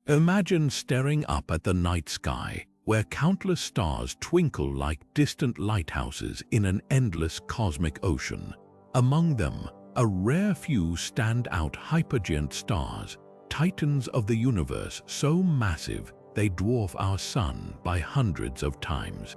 Imagine staring up at the night sky, where countless stars twinkle like distant lighthouses in an endless cosmic ocean. Among them, a rare few stand out: hypergiant stars, titans of the universe so massive they dwarf our sun by hundreds of times.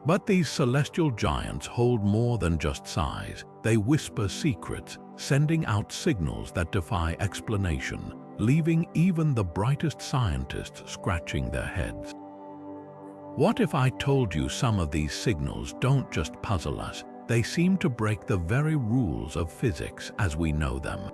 But these celestial giants hold more than just size. They whisper secrets, sending out signals that defy explanation, leaving even the brightest scientists scratching their heads. What if I told you some of these signals don't just puzzle us, they seem to break the very rules of physics as we know them?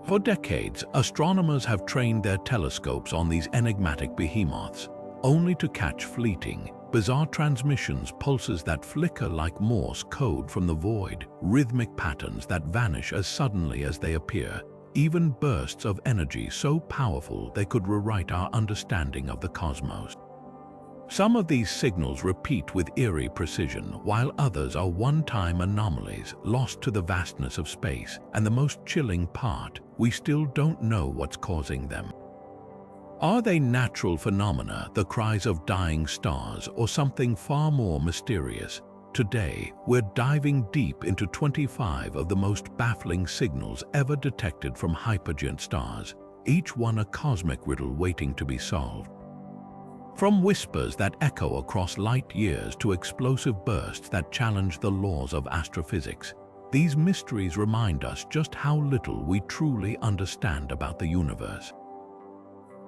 For decades, astronomers have trained their telescopes on these enigmatic behemoths, only to catch fleeting, bizarre transmissions, pulses that flicker like Morse code from the void, rhythmic patterns that vanish as suddenly as they appear, even bursts of energy so powerful they could rewrite our understanding of the cosmos. Some of these signals repeat with eerie precision, while others are one-time anomalies lost to the vastness of space. And the most chilling part, we still don't know what's causing them. Are they natural phenomena, the cries of dying stars, or something far more mysterious? Today, we're diving deep into 25 of the most baffling signals ever detected from hypergiant stars, each one a cosmic riddle waiting to be solved. From whispers that echo across light years to explosive bursts that challenge the laws of astrophysics, these mysteries remind us just how little we truly understand about the universe.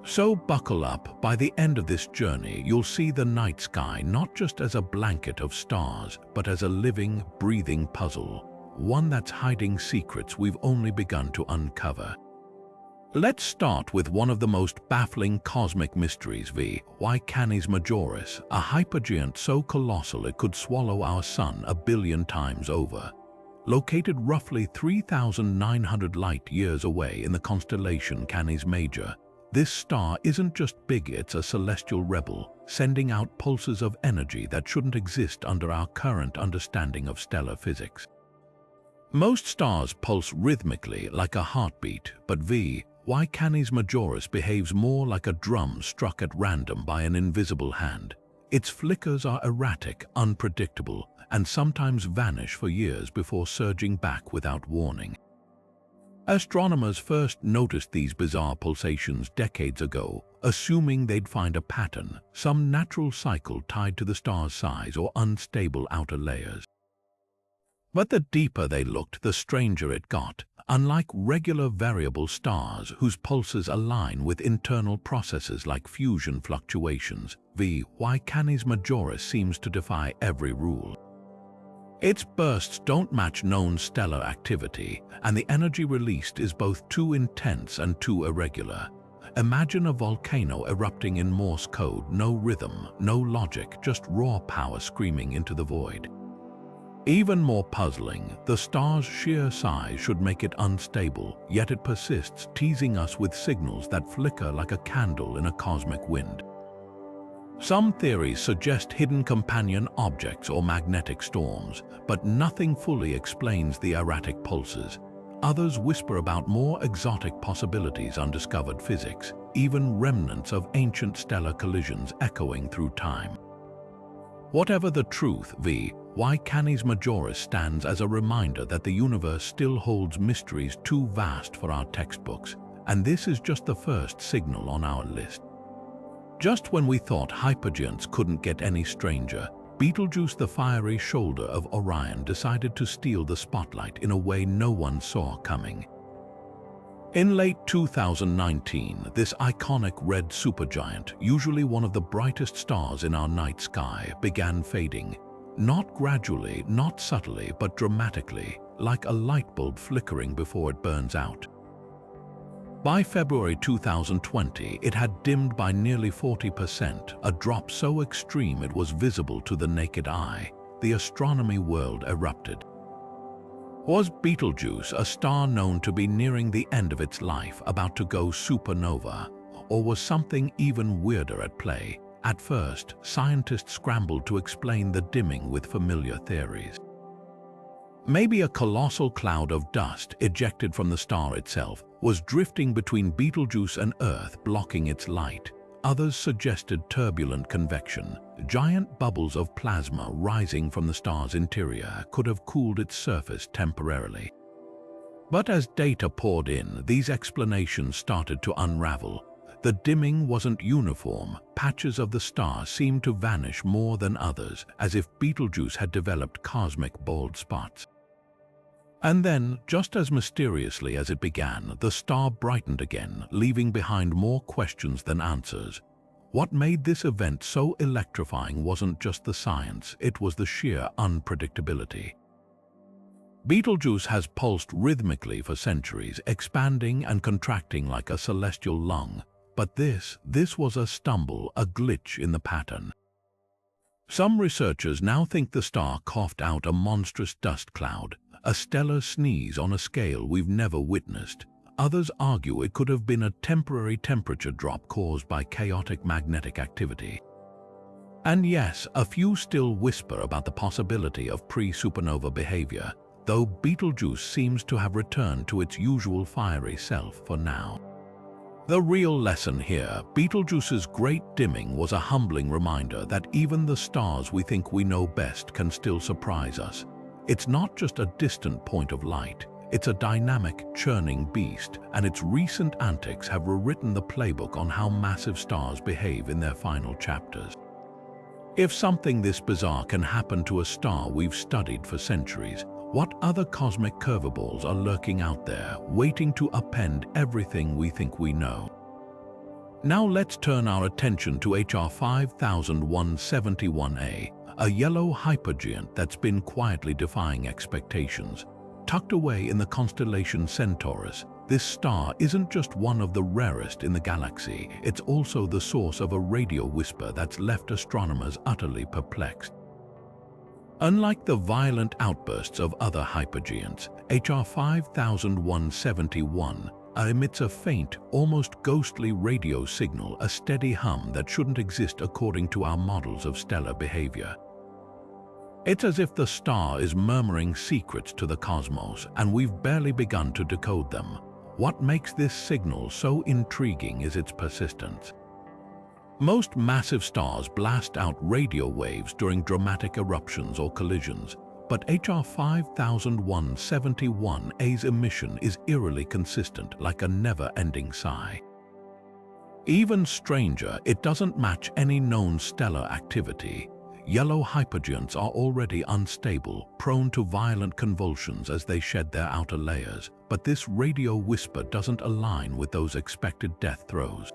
So buckle up. By the end of this journey, you'll see the night sky not just as a blanket of stars, but as a living, breathing puzzle, one that's hiding secrets we've only begun to uncover. Let's start with one of the most baffling cosmic mysteries: VY Canis Majoris, a hypergiant so colossal it could swallow our sun 1 billion times over. Located roughly 3,900 light-years away in the constellation Canis Major, this star isn't just big, it's a celestial rebel, sending out pulses of energy that shouldn't exist under our current understanding of stellar physics. Most stars pulse rhythmically like a heartbeat, but VY Canis Majoris behaves more like a drum struck at random by an invisible hand. Its flickers are erratic, unpredictable, and sometimes vanish for years before surging back without warning. Astronomers first noticed these bizarre pulsations decades ago, assuming they'd find a pattern, some natural cycle tied to the star's size or unstable outer layers. But the deeper they looked, the stranger it got. Unlike regular variable stars whose pulses align with internal processes like fusion fluctuations, VY Canis Majoris seems to defy every rule. Its bursts don't match known stellar activity, and the energy released is both too intense and too irregular. Imagine a volcano erupting in Morse code: no rhythm, no logic, just raw power screaming into the void. Even more puzzling, the star's sheer size should make it unstable, yet it persists, teasing us with signals that flicker like a candle in a cosmic wind. Some theories suggest hidden companion objects or magnetic storms, but nothing fully explains the erratic pulses. Others whisper about more exotic possibilities: undiscovered physics, even remnants of ancient stellar collisions echoing through time. Whatever the truth, VY Canis Majoris stands as a reminder that the universe still holds mysteries too vast for our textbooks, and this is just the first signal on our list. Just when we thought hypergiants couldn't get any stranger, Betelgeuse, the fiery shoulder of Orion, decided to steal the spotlight in a way no one saw coming. In late 2019, this iconic red supergiant, usually one of the brightest stars in our night sky, began fading. Not gradually, not subtly, but dramatically, like a light bulb flickering before it burns out. By February 2020, it had dimmed by nearly 40%, a drop so extreme it was visible to the naked eye. The astronomy world erupted. Was Betelgeuse, a star known to be nearing the end of its life, about to go supernova? Or was something even weirder at play? At first, scientists scrambled to explain the dimming with familiar theories. Maybe a colossal cloud of dust ejected from the star itself was drifting between Betelgeuse and Earth, blocking its light. Others suggested turbulent convection. Giant bubbles of plasma rising from the star's interior could have cooled its surface temporarily. But as data poured in, these explanations started to unravel. The dimming wasn't uniform. Patches of the star seemed to vanish more than others, as if Betelgeuse had developed cosmic bald spots. And then, just as mysteriously as it began, the star brightened again, leaving behind more questions than answers. What made this event so electrifying wasn't just the science, it was the sheer unpredictability. Betelgeuse has pulsed rhythmically for centuries, expanding and contracting like a celestial lung. But this was a stumble, a glitch in the pattern. Some researchers now think the star coughed out a monstrous dust cloud, a stellar sneeze on a scale we've never witnessed. Others argue it could have been a temporary temperature drop caused by chaotic magnetic activity. And yes, a few still whisper about the possibility of pre-supernova behavior, though Betelgeuse seems to have returned to its usual fiery self for now. The real lesson here, Betelgeuse's great dimming was a humbling reminder that even the stars we think we know best can still surprise us. It's not just a distant point of light, it's a dynamic, churning beast, and its recent antics have rewritten the playbook on how massive stars behave in their final chapters. If something this bizarre can happen to a star we've studied for centuries, what other cosmic curveballs are lurking out there, waiting to upend everything we think we know? Now let's turn our attention to HR 5171a, a yellow hypergiant that's been quietly defying expectations. Tucked away in the constellation Centaurus, this star isn't just one of the rarest in the galaxy, it's also the source of a radio whisper that's left astronomers utterly perplexed. Unlike the violent outbursts of other hypergiants, HR 5171 emits a faint, almost ghostly radio signal, a steady hum that shouldn't exist according to our models of stellar behavior. It's as if the star is murmuring secrets to the cosmos, and we've barely begun to decode them. What makes this signal so intriguing is its persistence. Most massive stars blast out radio waves during dramatic eruptions or collisions, but HR 5171a's emission is eerily consistent, like a never-ending sigh. Even stranger, it doesn't match any known stellar activity. Yellow hypergiants are already unstable, prone to violent convulsions as they shed their outer layers, but this radio whisper doesn't align with those expected death throes.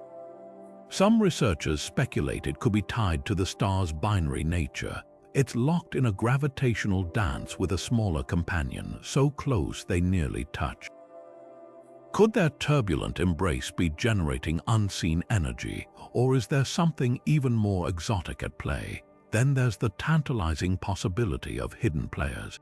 Some researchers speculate it could be tied to the star's binary nature. It's locked in a gravitational dance with a smaller companion, so close they nearly touch. Could their turbulent embrace be generating unseen energy, or is there something even more exotic at play? Then there's the tantalizing possibility of hidden players.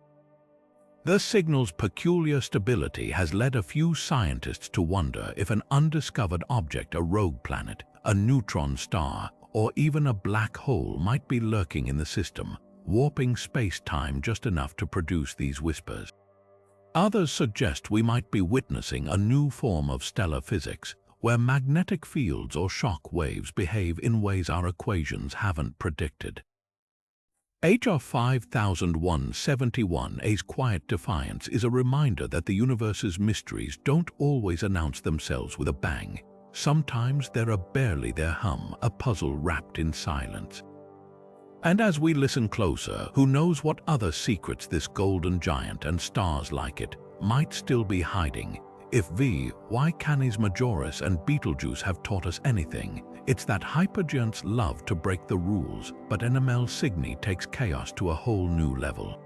The signal's peculiar stability has led a few scientists to wonder if an undiscovered object, a rogue planet, a neutron star, or even a black hole might be lurking in the system, warping space-time just enough to produce these whispers. Others suggest we might be witnessing a new form of stellar physics, where magnetic fields or shock waves behave in ways our equations haven't predicted. HR 5171a's quiet defiance is a reminder that the universe's mysteries don't always announce themselves with a bang. Sometimes they're a barely their hum, a puzzle wrapped in silence. And as we listen closer, who knows what other secrets this golden giant and stars like it might still be hiding? If VY Canis Majoris and Betelgeuse have taught us anything, it's that hypergiants love to break the rules, but NML Cygni takes chaos to a whole new level.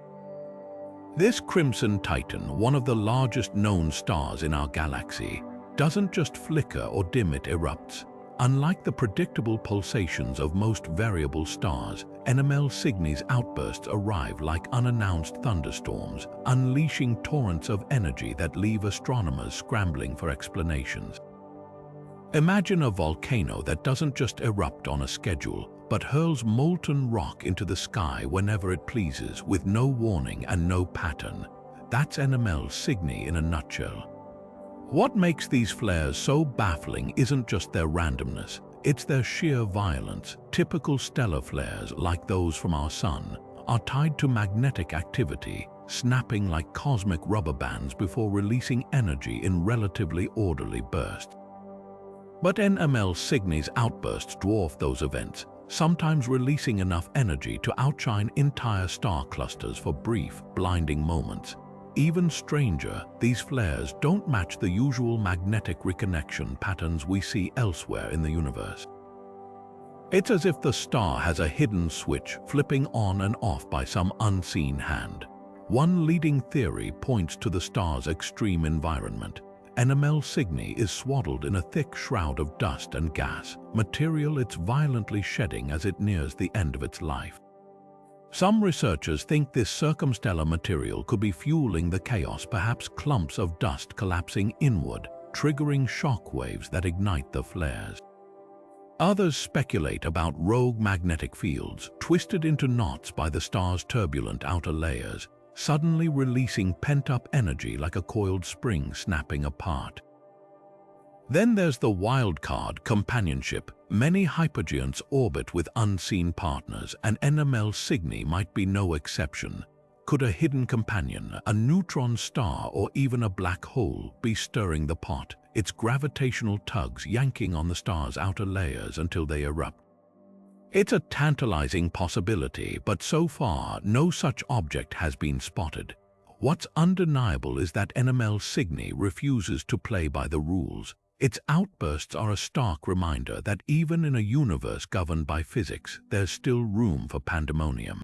This crimson titan, one of the largest known stars in our galaxy, doesn't just flicker or dim, it erupts. Unlike the predictable pulsations of most variable stars, NML Cygni's outbursts arrive like unannounced thunderstorms, unleashing torrents of energy that leave astronomers scrambling for explanations. Imagine a volcano that doesn't just erupt on a schedule, but hurls molten rock into the sky whenever it pleases, with no warning and no pattern. That's NML Cygni in a nutshell. What makes these flares so baffling isn't just their randomness, it's their sheer violence. Typical stellar flares, like those from our Sun, are tied to magnetic activity, snapping like cosmic rubber bands before releasing energy in relatively orderly bursts. But NML Cygni's outbursts dwarf those events, sometimes releasing enough energy to outshine entire star clusters for brief, blinding moments. Even stranger, these flares don't match the usual magnetic reconnection patterns we see elsewhere in the universe. It's as if the star has a hidden switch flipping on and off by some unseen hand. One leading theory points to the star's extreme environment. NML Cygni is swaddled in a thick shroud of dust and gas, material it's violently shedding as it nears the end of its life. Some researchers think this circumstellar material could be fueling the chaos, perhaps clumps of dust collapsing inward, triggering shock waves that ignite the flares. Others speculate about rogue magnetic fields, twisted into knots by the star's turbulent outer layers, suddenly releasing pent-up energy like a coiled spring snapping apart. Then there's the wildcard, companionship. Many hypergiants orbit with unseen partners, and NML Cygni might be no exception. Could a hidden companion, a neutron star, or even a black hole be stirring the pot, its gravitational tugs yanking on the star's outer layers until they erupt? It's a tantalizing possibility, but so far no such object has been spotted. What's undeniable is that NML Cygni refuses to play by the rules. Its outbursts are a stark reminder that even in a universe governed by physics, there's still room for pandemonium.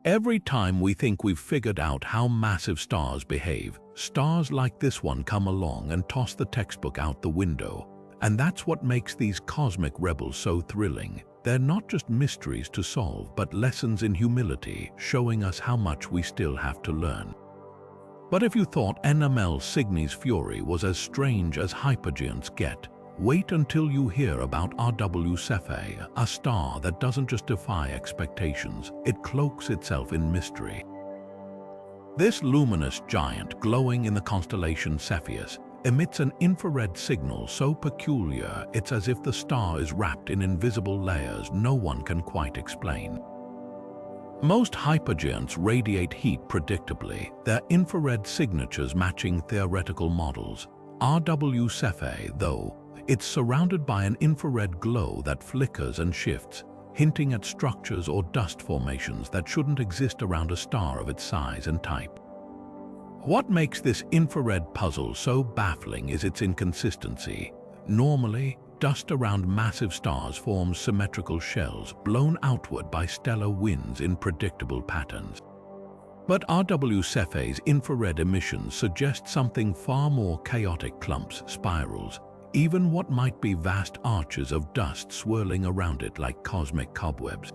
Every time we think we've figured out how massive stars behave, stars like this one come along and toss the textbook out the window. And that's what makes these cosmic rebels so thrilling. They're not just mysteries to solve, but lessons in humility, showing us how much we still have to learn. But if you thought NML Cygni's fury was as strange as hypergiants get, wait until you hear about RW Cephei, a star that doesn't just defy expectations, it cloaks itself in mystery. This luminous giant, glowing in the constellation Cepheus, emits an infrared signal so peculiar it's as if the star is wrapped in invisible layers no one can quite explain. Most hypergiants radiate heat predictably, their infrared signatures matching theoretical models. RW Cephei, though, it's surrounded by an infrared glow that flickers and shifts, hinting at structures or dust formations that shouldn't exist around a star of its size and type. What makes this infrared puzzle so baffling is its inconsistency. Normally, dust around massive stars forms symmetrical shells blown outward by stellar winds in predictable patterns. But RW Cephei's infrared emissions suggest something far more chaotic: clumps, spirals, even what might be vast arches of dust swirling around it like cosmic cobwebs.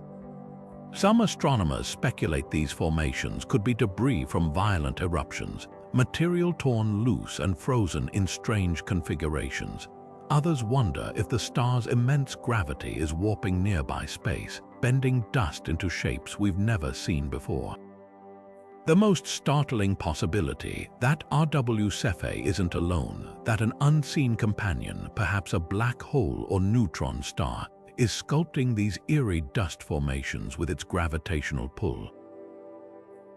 Some astronomers speculate these formations could be debris from violent eruptions, material torn loose and frozen in strange configurations. Others wonder if the star's immense gravity is warping nearby space, bending dust into shapes we've never seen before. The most startling possibility, that RW Cephei isn't alone, that an unseen companion, perhaps a black hole or neutron star, is sculpting these eerie dust formations with its gravitational pull.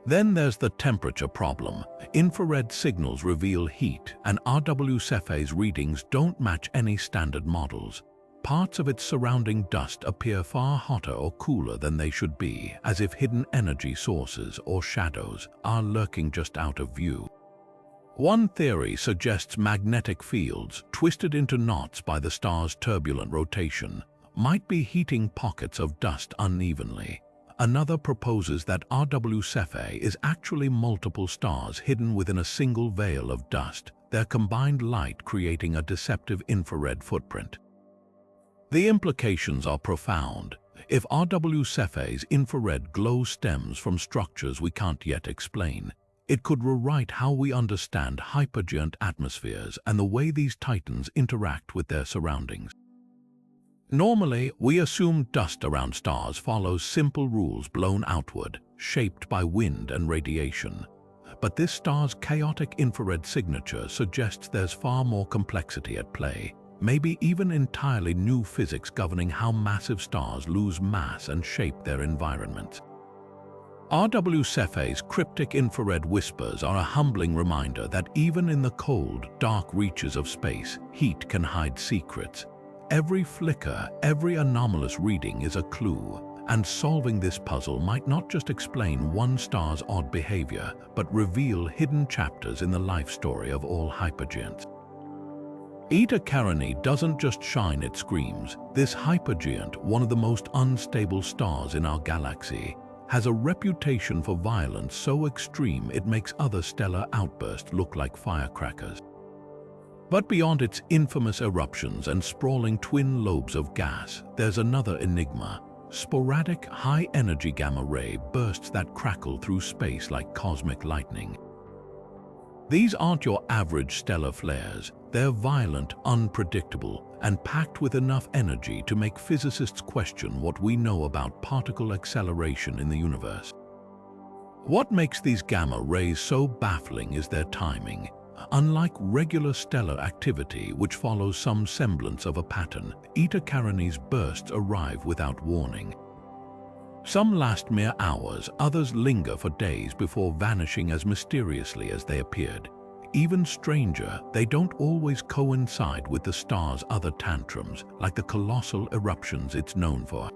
Then there's the temperature problem. Infrared signals reveal heat, and RW Cephei's readings don't match any standard models. Parts of its surrounding dust appear far hotter or cooler than they should be, as if hidden energy sources or shadows are lurking just out of view. One theory suggests magnetic fields, twisted into knots by the star's turbulent rotation, might be heating pockets of dust unevenly. Another proposes that RW Cephei is actually multiple stars hidden within a single veil of dust, their combined light creating a deceptive infrared footprint. The implications are profound. If RW Cephei's infrared glow stems from structures we can't yet explain, it could rewrite how we understand hypergiant atmospheres and the way these titans interact with their surroundings. Normally, we assume dust around stars follows simple rules blown outward, shaped by wind and radiation. but this star's chaotic infrared signature suggests there's far more complexity at play, maybe even entirely new physics governing how massive stars lose mass and shape their environments. R.W. Cephei's cryptic infrared whispers are a humbling reminder that even in the cold, dark reaches of space, heat can hide secrets. Every flicker, every anomalous reading is a clue, and solving this puzzle might not just explain one star's odd behavior, but reveal hidden chapters in the life story of all hypergiants. Eta Carinae doesn't just shine, it screams. This hypergiant, one of the most unstable stars in our galaxy, has a reputation for violence so extreme it makes other stellar outbursts look like firecrackers. But beyond its infamous eruptions and sprawling twin lobes of gas, there's another enigma: sporadic, high-energy gamma-ray bursts that crackle through space like cosmic lightning. These aren't your average stellar flares. They're violent, unpredictable, and packed with enough energy to make physicists question what we know about particle acceleration in the universe. What makes these gamma rays so baffling is their timing. Unlike regular stellar activity, which follows some semblance of a pattern, Eta Carinae's bursts arrive without warning. Some last mere hours, others linger for days before vanishing as mysteriously as they appeared. Even stranger, they don't always coincide with the star's other tantrums, like the colossal eruptions it's known for.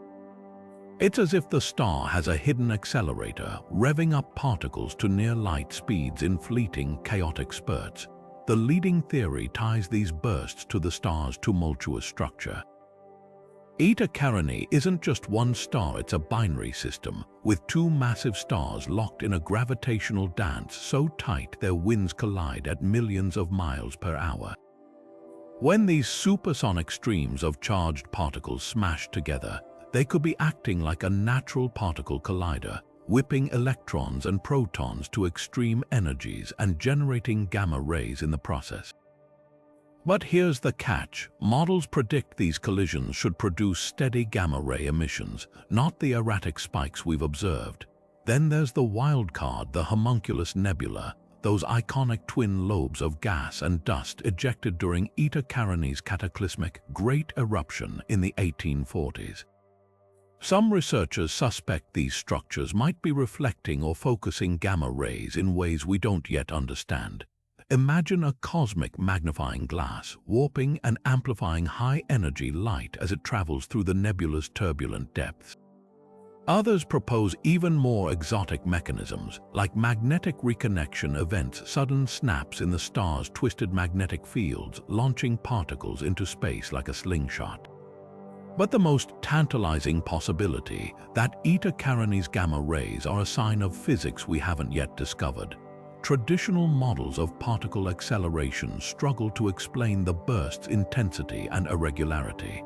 It's as if the star has a hidden accelerator, revving up particles to near-light speeds in fleeting, chaotic spurts. The leading theory ties these bursts to the star's tumultuous structure. Eta Carinae isn't just one star, it's a binary system, with two massive stars locked in a gravitational dance so tight their winds collide at millions of miles per hour. When these supersonic streams of charged particles smash together, they could be acting like a natural particle collider, whipping electrons and protons to extreme energies and generating gamma rays in the process. But here's the catch. Models predict these collisions should produce steady gamma-ray emissions, not the erratic spikes we've observed. Then there's the wild card, the homunculus nebula, those iconic twin lobes of gas and dust ejected during Eta Carinae's cataclysmic Great Eruption in the 1840s. Some researchers suspect these structures might be reflecting or focusing gamma rays in ways we don't yet understand. Imagine a cosmic magnifying glass, warping and amplifying high-energy light as it travels through the nebula's turbulent depths. Others propose even more exotic mechanisms, like magnetic reconnection events, sudden snaps in the star's twisted magnetic fields, launching particles into space like a slingshot. But the most tantalizing possibility, that Eta Carinae's gamma rays are a sign of physics we haven't yet discovered. Traditional models of particle acceleration struggle to explain the burst's intensity and irregularity.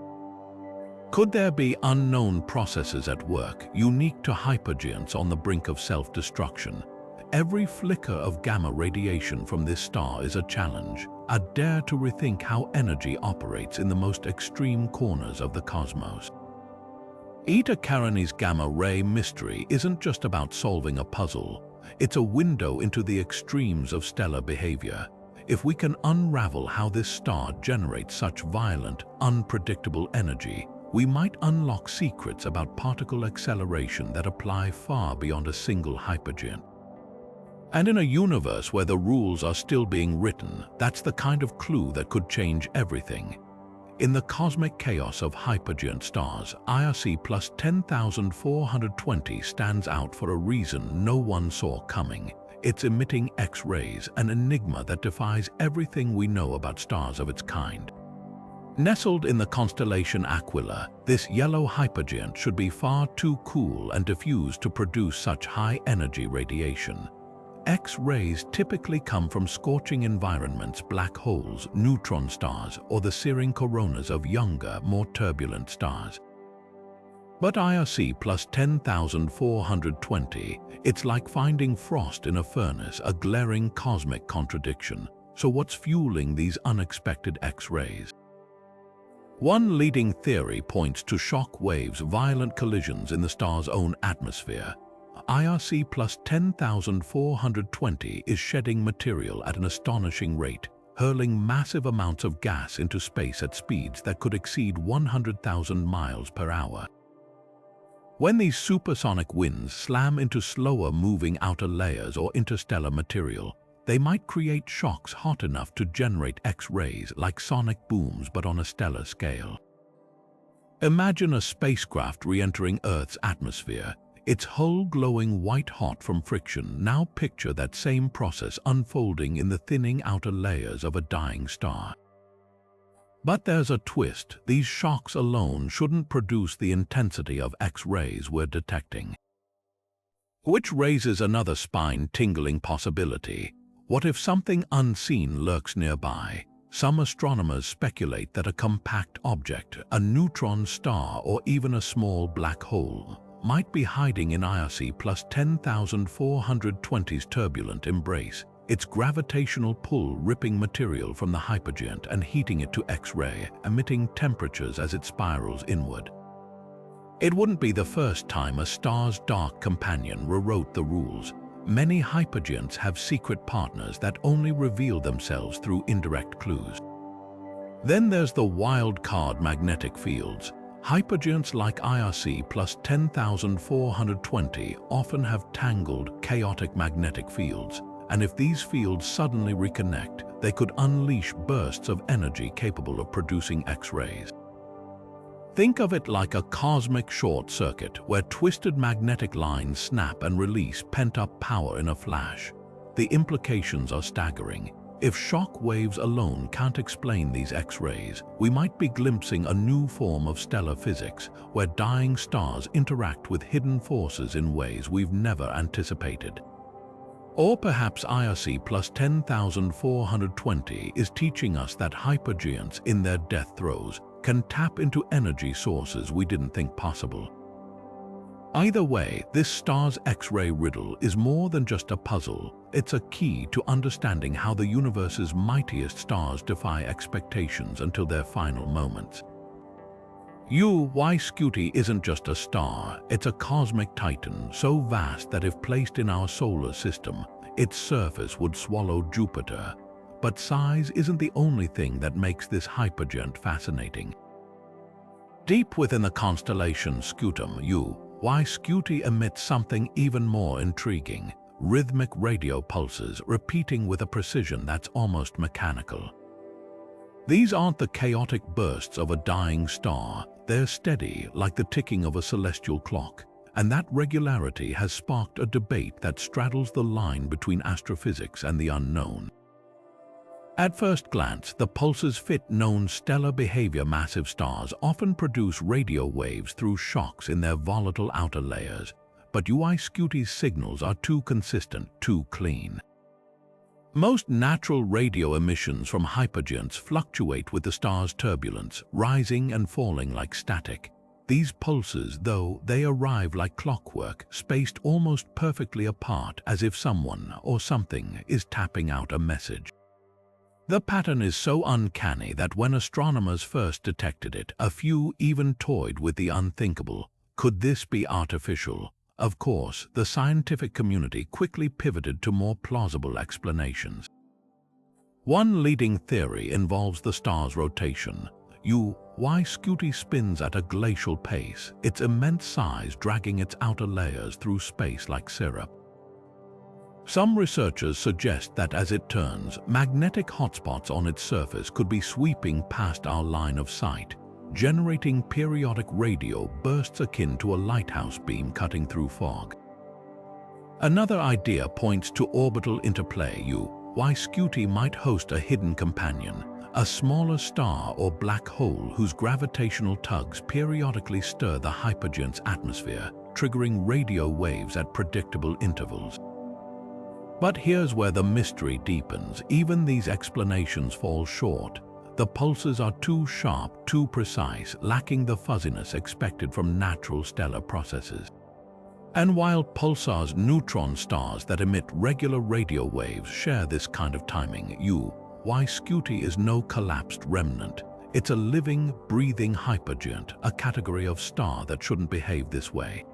Could there be unknown processes at work, unique to hypergiants on the brink of self-destruction? Every flicker of gamma radiation from this star is a challenge, a dare to rethink how energy operates in the most extreme corners of the cosmos. Eta Carinae's gamma-ray mystery isn't just about solving a puzzle. It's a window into the extremes of stellar behavior. If we can unravel how this star generates such violent, unpredictable energy, we might unlock secrets about particle acceleration that apply far beyond a single hypergiant. And in a universe where the rules are still being written, that's the kind of clue that could change everything. In the cosmic chaos of hypergiant stars, IRC plus 10,420 stands out for a reason no one saw coming. It's emitting X-rays, an enigma that defies everything we know about stars of its kind. Nestled in the constellation Aquila, this yellow hypergiant should be far too cool and diffuse to produce such high-energy radiation. X-rays typically come from scorching environments, black holes, neutron stars, or the searing coronas of younger, more turbulent stars. But IRC plus 10,420, it's like finding frost in a furnace, a glaring cosmic contradiction. So what's fueling these unexpected X-rays? One leading theory points to shock waves, violent collisions in the star's own atmosphere. IRC plus 10,420 is shedding material at an astonishing rate, hurling massive amounts of gas into space at speeds that could exceed 100,000 miles per hour. When these supersonic winds slam into slower-moving outer layers or interstellar material, they might create shocks hot enough to generate X-rays like sonic booms but on a stellar scale. Imagine a spacecraft re-entering Earth's atmosphere, its hull glowing white-hot from friction. Now picture that same process unfolding in the thinning outer layers of a dying star. But there's a twist. These shocks alone shouldn't produce the intensity of X-rays we're detecting. Which raises another spine-tingling possibility. What if something unseen lurks nearby? Some astronomers speculate that a compact object, a neutron star or even a small black hole, might be hiding in IRC plus 10,420's turbulent embrace, its gravitational pull ripping material from the hypergiant and heating it to X-ray, emitting temperatures as it spirals inward. It wouldn't be the first time a star's dark companion rewrote the rules. Many hypergiants have secret partners that only reveal themselves through indirect clues. Then there's the wild card magnetic fields. Hypergiants like IRC plus 10,420 often have tangled, chaotic magnetic fields, and if these fields suddenly reconnect, they could unleash bursts of energy capable of producing X-rays. Think of it like a cosmic short circuit where twisted magnetic lines snap and release pent-up power in a flash. The implications are staggering. If shock waves alone can't explain these X-rays, we might be glimpsing a new form of stellar physics where dying stars interact with hidden forces in ways we've never anticipated. Or perhaps IRC plus 10,420 is teaching us that hypergiants in their death throes can tap into energy sources we didn't think possible. Either way, this star's X-ray riddle is more than just a puzzle. It's a key to understanding how the universe's mightiest stars defy expectations until their final moments. VY Canis isn't just a star, it's a cosmic titan so vast that if placed in our solar system, its surface would swallow Jupiter. But size isn't the only thing that makes this hypergiant fascinating. Deep within the constellation Scutum, VY Canis emits something even more intriguing: rhythmic radio pulses repeating with a precision that's almost mechanical. These aren't the chaotic bursts of a dying star, they're steady like the ticking of a celestial clock, and that regularity has sparked a debate that straddles the line between astrophysics and the unknown. At first glance, the pulses fit known stellar behavior. Massive stars often produce radio waves through shocks in their volatile outer layers, but VY Canis signals are too consistent, too clean. Most natural radio emissions from hypergiants fluctuate with the star's turbulence, rising and falling like static. These pulses, though, they arrive like clockwork, spaced almost perfectly apart, as if someone or something is tapping out a message. The pattern is so uncanny that when astronomers first detected it, a few even toyed with the unthinkable. Could this be artificial? Of course, the scientific community quickly pivoted to more plausible explanations. One leading theory involves the star's rotation. VY Canis spins at a glacial pace, its immense size dragging its outer layers through space like syrup. Some researchers suggest that as it turns, magnetic hotspots on its surface could be sweeping past our line of sight, generating periodic radio bursts akin to a lighthouse beam cutting through fog. Another idea points to orbital interplay. VY Canis might host a hidden companion, a smaller star or black hole whose gravitational tugs periodically stir the hypergiant's atmosphere, triggering radio waves at predictable intervals. But here's where the mystery deepens. Even these explanations fall short. The pulses are too sharp, too precise, lacking the fuzziness expected from natural stellar processes. And while pulsars, neutron stars that emit regular radio waves, share this kind of timing, VY Canis is no collapsed remnant. It's a living, breathing hypergiant, a category of star that shouldn't behave this way.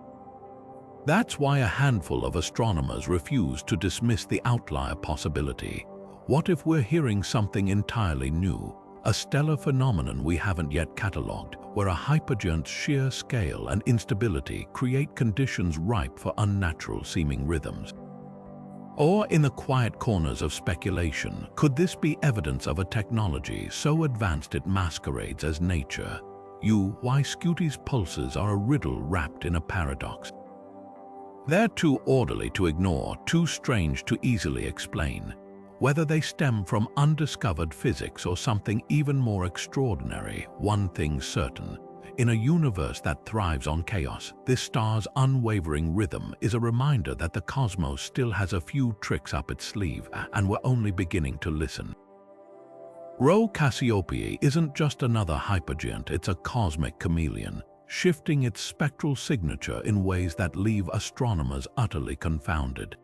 That's why a handful of astronomers refuse to dismiss the outlier possibility. What if we're hearing something entirely new? A stellar phenomenon we haven't yet catalogued, where a hypergiant's sheer scale and instability create conditions ripe for unnatural-seeming rhythms. Or, in the quiet corners of speculation, could this be evidence of a technology so advanced it masquerades as nature? VY Canis pulses are a riddle wrapped in a paradox. They're too orderly to ignore, too strange to easily explain. Whether they stem from undiscovered physics or something even more extraordinary, one thing's certain. In a universe that thrives on chaos, this star's unwavering rhythm is a reminder that the cosmos still has a few tricks up its sleeve, and we're only beginning to listen. Rho Cassiopeiae isn't just another hypergiant, it's a cosmic chameleon, shifting its spectral signature in ways that leave astronomers utterly confounded.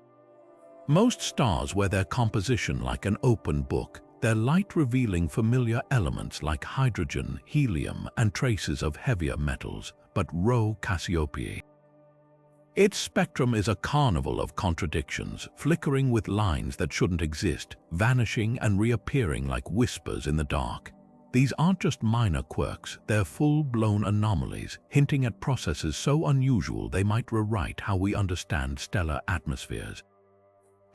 Most stars wear their composition like an open book, their light revealing familiar elements like hydrogen, helium, and traces of heavier metals, but Rho Cassiopeiae. Its spectrum is a carnival of contradictions, flickering with lines that shouldn't exist, vanishing and reappearing like whispers in the dark. These aren't just minor quirks, they're full-blown anomalies, hinting at processes so unusual they might rewrite how we understand stellar atmospheres.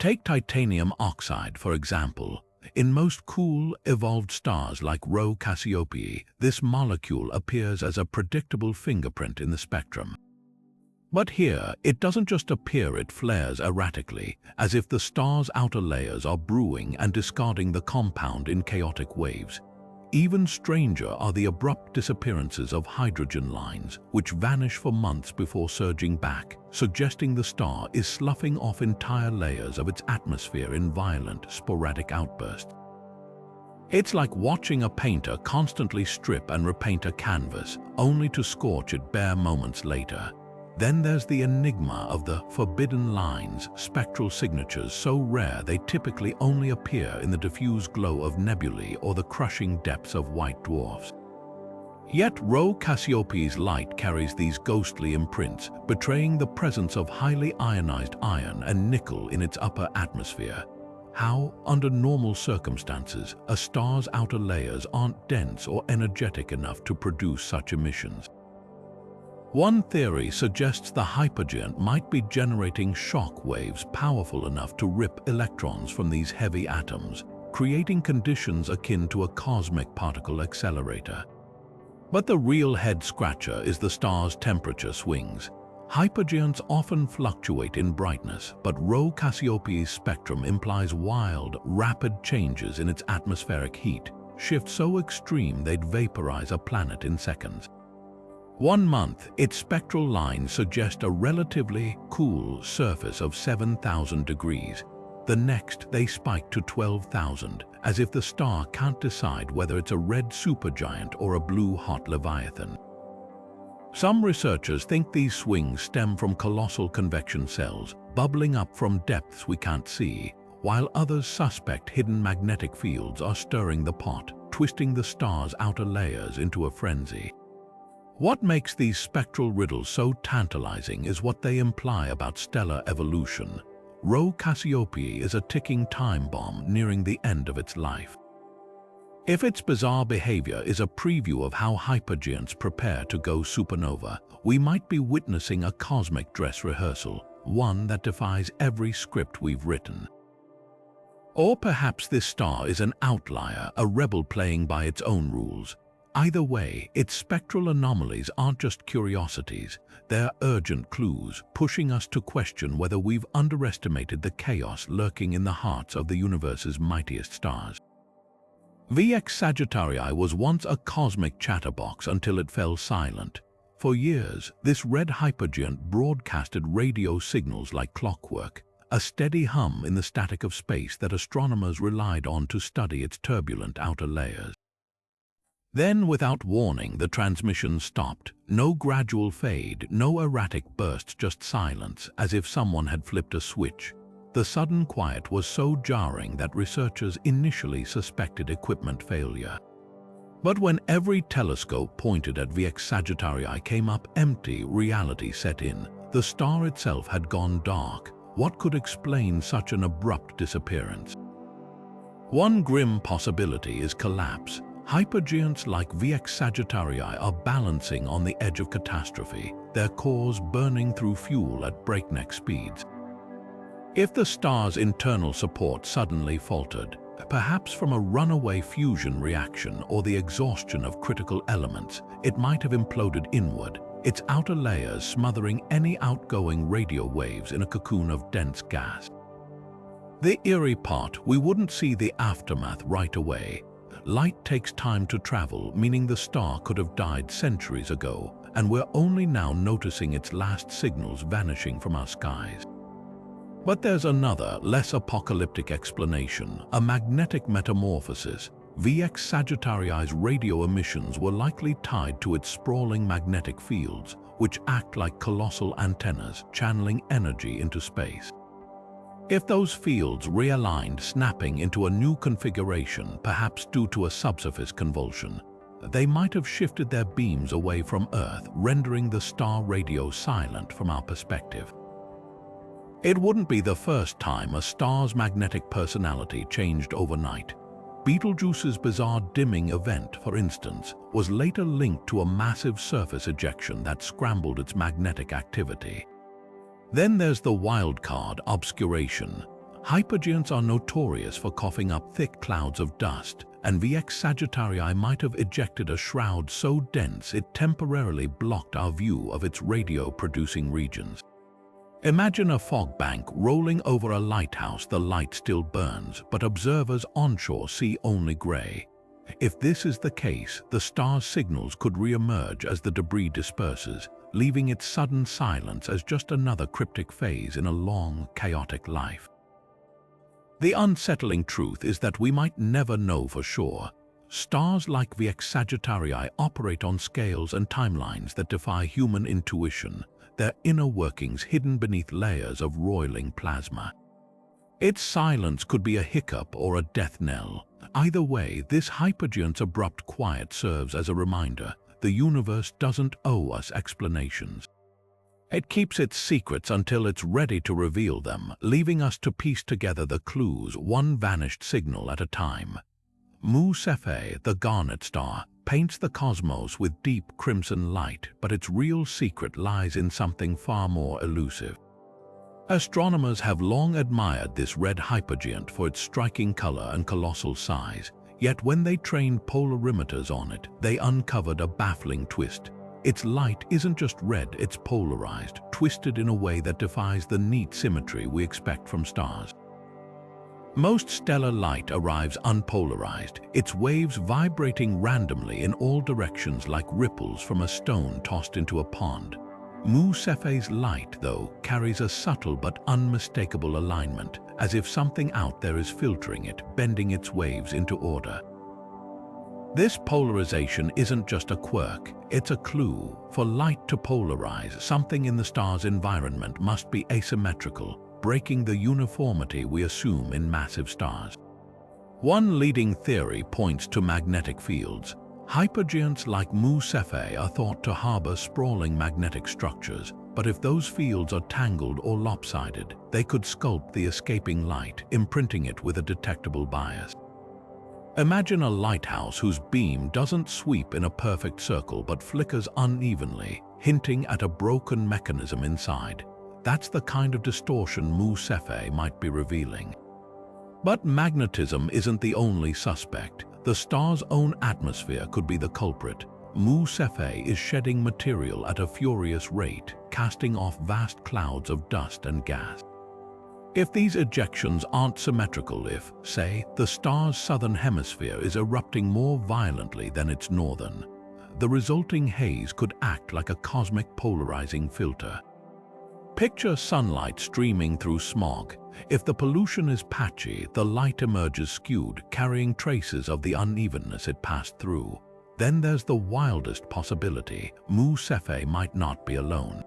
Take titanium oxide, for example. In most cool, evolved stars like Rho Cassiopeiae, this molecule appears as a predictable fingerprint in the spectrum. But here, it doesn't just appear, it flares erratically, as if the star's outer layers are brewing and discarding the compound in chaotic waves. Even stranger are the abrupt disappearances of hydrogen lines, which vanish for months before surging back, suggesting the star is sloughing off entire layers of its atmosphere in violent, sporadic outbursts. It's like watching a painter constantly strip and repaint a canvas, only to scorch it bare moments later. Then there's the enigma of the forbidden lines, spectral signatures so rare they typically only appear in the diffuse glow of nebulae or the crushing depths of white dwarfs. Yet Rho Cassiopeiae's light carries these ghostly imprints, betraying the presence of highly ionized iron and nickel in its upper atmosphere. How, under normal circumstances, a star's outer layers aren't dense or energetic enough to produce such emissions? One theory suggests the hypergiant might be generating shock waves powerful enough to rip electrons from these heavy atoms, creating conditions akin to a cosmic particle accelerator. But the real head-scratcher is the star's temperature swings. Hypergiants often fluctuate in brightness, but Rho Cassiopeiae's spectrum implies wild, rapid changes in its atmospheric heat, shifts so extreme they'd vaporize a planet in seconds. 1 month, its spectral lines suggest a relatively cool surface of 7,000 degrees. The next, they spike to 12,000, as if the star can't decide whether it's a red supergiant or a blue hot leviathan. Some researchers think these swings stem from colossal convection cells, bubbling up from depths we can't see, while others suspect hidden magnetic fields are stirring the pot, twisting the star's outer layers into a frenzy. What makes these spectral riddles so tantalizing is what they imply about stellar evolution. Rho Cassiopeiae is a ticking time bomb nearing the end of its life. If its bizarre behavior is a preview of how hypergiants prepare to go supernova, we might be witnessing a cosmic dress rehearsal, one that defies every script we've written. Or perhaps this star is an outlier, a rebel playing by its own rules. Either way, its spectral anomalies aren't just curiosities, they're urgent clues, pushing us to question whether we've underestimated the chaos lurking in the hearts of the universe's mightiest stars. VY Sagittarii was once a cosmic chatterbox until it fell silent. For years, this red hypergiant broadcasted radio signals like clockwork, a steady hum in the static of space that astronomers relied on to study its turbulent outer layers. Then, without warning, the transmission stopped. No gradual fade, no erratic burst, just silence, as if someone had flipped a switch. The sudden quiet was so jarring that researchers initially suspected equipment failure. But when every telescope pointed at VY Sagittarii came up empty, reality set in. the star itself had gone dark. What could explain such an abrupt disappearance? One grim possibility is collapse. Hypergiants like VX Sagittarii are balancing on the edge of catastrophe, their cores burning through fuel at breakneck speeds. If the star's internal support suddenly faltered, perhaps from a runaway fusion reaction or the exhaustion of critical elements, it might have imploded inward, its outer layers smothering any outgoing radio waves in a cocoon of dense gas. The eerie part, we wouldn't see the aftermath right away. Light takes time to travel, meaning the star could have died centuries ago, and we're only now noticing its last signals vanishing from our skies. But there's another, less apocalyptic explanation, a magnetic metamorphosis. VX Sagittarii's radio emissions were likely tied to its sprawling magnetic fields, which act like colossal antennas, channeling energy into space. If those fields realigned, snapping into a new configuration, perhaps due to a subsurface convulsion, they might have shifted their beams away from Earth, rendering the star radio silent from our perspective. It wouldn't be the first time a star's magnetic personality changed overnight. Betelgeuse's bizarre dimming event, for instance, was later linked to a massive surface ejection that scrambled its magnetic activity. Then there's the wildcard, obscuration. Hypergiants are notorious for coughing up thick clouds of dust, and VX Sagittarii might have ejected a shroud so dense it temporarily blocked our view of its radio-producing regions. Imagine a fog bank rolling over a lighthouse. The light still burns, but observers onshore see only gray. If this is the case, the star's signals could re-emerge as the debris disperses, leaving its sudden silence as just another cryptic phase in a long, chaotic life. The unsettling truth is that we might never know for sure. Stars like VX Sagittarii operate on scales and timelines that defy human intuition, their inner workings hidden beneath layers of roiling plasma. Its silence could be a hiccup or a death knell. Either way, this hypergiant's abrupt quiet serves as a reminder: the universe doesn't owe us explanations. It keeps its secrets until it's ready to reveal them, leaving us to piece together the clues, one vanished signal at a time. Mu Cephei, the garnet star, paints the cosmos with deep crimson light, but its real secret lies in something far more elusive. Astronomers have long admired this red hypergiant for its striking color and colossal size, yet when they trained polarimeters on it, they uncovered a baffling twist. Its light isn't just red, it's polarized, twisted in a way that defies the neat symmetry we expect from stars. Most stellar light arrives unpolarized, its waves vibrating randomly in all directions like ripples from a stone tossed into a pond. Mu Cephei's light, though, carries a subtle but unmistakable alignment, as if something out there is filtering it, bending its waves into order. This polarization isn't just a quirk, it's a clue. For light to polarize, something in the star's environment must be asymmetrical, breaking the uniformity we assume in massive stars. One leading theory points to magnetic fields. Hypergiants like Mu Cephei are thought to harbor sprawling magnetic structures, but if those fields are tangled or lopsided, they could sculpt the escaping light, imprinting it with a detectable bias. Imagine a lighthouse whose beam doesn't sweep in a perfect circle but flickers unevenly, hinting at a broken mechanism inside. That's the kind of distortion Mu Cephei might be revealing. But magnetism isn't the only suspect. The star's own atmosphere could be the culprit. Mu Cephei is shedding material at a furious rate, casting off vast clouds of dust and gas. If these ejections aren't symmetrical, if, say, the star's southern hemisphere is erupting more violently than its northern, the resulting haze could act like a cosmic polarizing filter. Picture sunlight streaming through smog. If the pollution is patchy, the light emerges skewed, carrying traces of the unevenness it passed through. Then there's the wildest possibility: Mu Cephei might not be alone.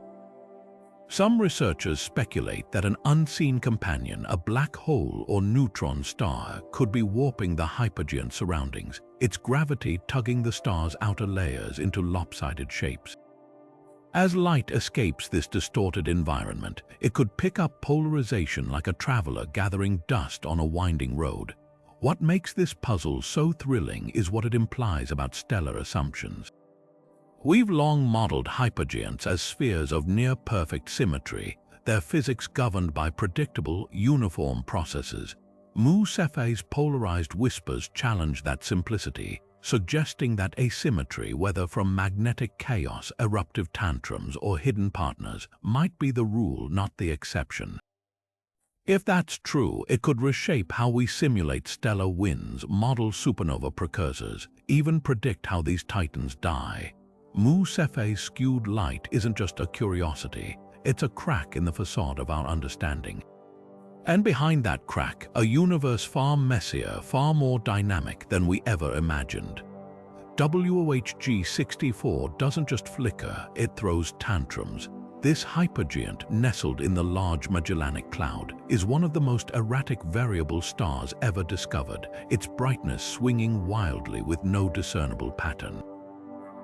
Some researchers speculate that an unseen companion, a black hole or neutron star, could be warping the hypergiant surroundings, its gravity tugging the star's outer layers into lopsided shapes. As light escapes this distorted environment, it could pick up polarization like a traveler gathering dust on a winding road. What makes this puzzle so thrilling is what it implies about stellar assumptions. We've long modeled hypergiants as spheres of near-perfect symmetry, their physics governed by predictable, uniform processes. Mu Cephei's polarized whispers challenge that simplicity, suggesting that asymmetry, whether from magnetic chaos, eruptive tantrums, or hidden partners, might be the rule, not the exception. If that's true, it could reshape how we simulate stellar winds, model supernova precursors, even predict how these titans die. Mu Cephei's skewed light isn't just a curiosity, it's a crack in the facade of our understanding. And behind that crack, a universe far messier, far more dynamic than we ever imagined. WOHG 64 doesn't just flicker, it throws tantrums. This hypergiant, nestled in the Large Magellanic Cloud, is one of the most erratic variable stars ever discovered, its brightness swinging wildly with no discernible pattern.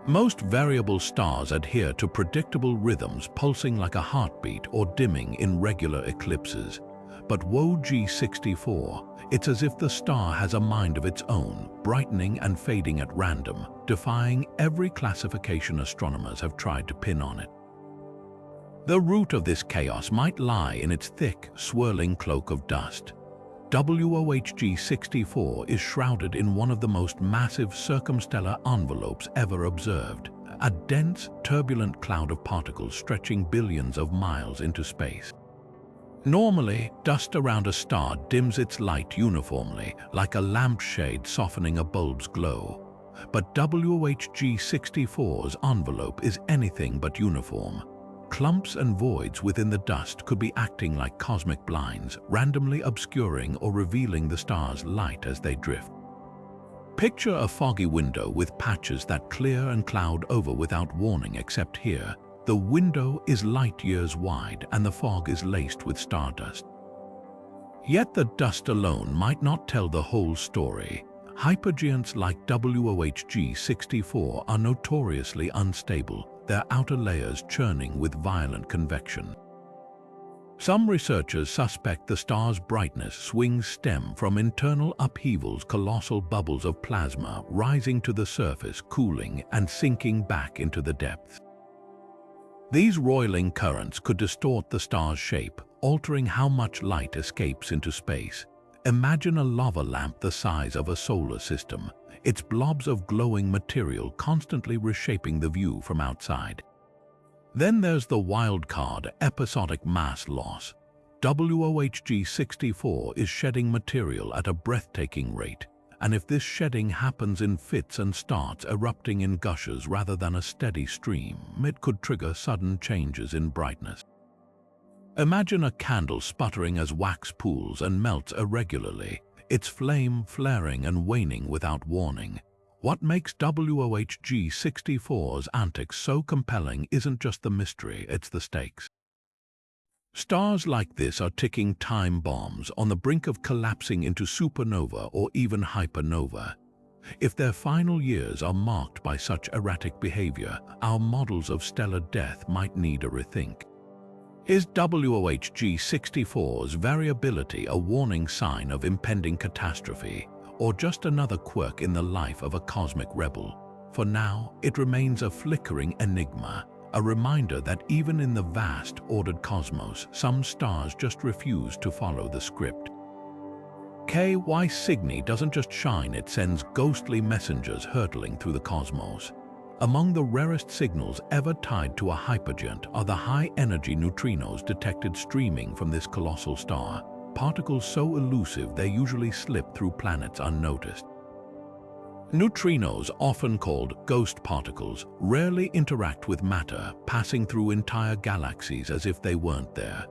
Most variable stars adhere to predictable rhythms, pulsing like a heartbeat or dimming in regular eclipses. But WOHG 64, it's as if the star has a mind of its own, brightening and fading at random, defying every classification astronomers have tried to pin on it. The root of this chaos might lie in its thick, swirling cloak of dust. WOHG 64 is shrouded in one of the most massive circumstellar envelopes ever observed, a dense, turbulent cloud of particles stretching billions of miles into space. Normally, dust around a star dims its light uniformly, like a lampshade softening a bulb's glow. But WOHG 64's envelope is anything but uniform. Clumps and voids within the dust could be acting like cosmic blinds, randomly obscuring or revealing the star's light as they drift. Picture a foggy window with patches that clear and cloud over without warning, except here, the window is light years wide and the fog is laced with stardust. Yet the dust alone might not tell the whole story. Hypergiants like WOHG 64 are notoriously unstable, their outer layers churning with violent convection. Some researchers suspect the star's brightness swings stem from internal upheavals, colossal bubbles of plasma rising to the surface, cooling and sinking back into the depths. These roiling currents could distort the star's shape, altering how much light escapes into space. Imagine a lava lamp the size of a solar system, its blobs of glowing material constantly reshaping the view from outside. Then there's the wild card, episodic mass loss. WOHG 64 is shedding material at a breathtaking rate, and if this shedding happens in fits and starts erupting in gushes rather than a steady stream, it could trigger sudden changes in brightness. Imagine a candle sputtering as wax pools and melts irregularly, its flame flaring and waning without warning. What makes WOHG 64's antics so compelling isn't just the mystery, it's the stakes. Stars like this are ticking time bombs on the brink of collapsing into supernova or even hypernova. If their final years are marked by such erratic behavior, our models of stellar death might need a rethink. Is WOHG 64's variability a warning sign of impending catastrophe, or just another quirk in the life of a cosmic rebel? For now, it remains a flickering enigma, a reminder that even in the vast, ordered cosmos, some stars just refuse to follow the script. VY Cygni doesn't just shine, it sends ghostly messengers hurtling through the cosmos. Among the rarest signals ever tied to a hypergiant are the high-energy neutrinos detected streaming from this colossal star, particles so elusive they usually slip through planets unnoticed. Neutrinos, often called ghost particles, rarely interact with matter, passing through entire galaxies as if they weren't there.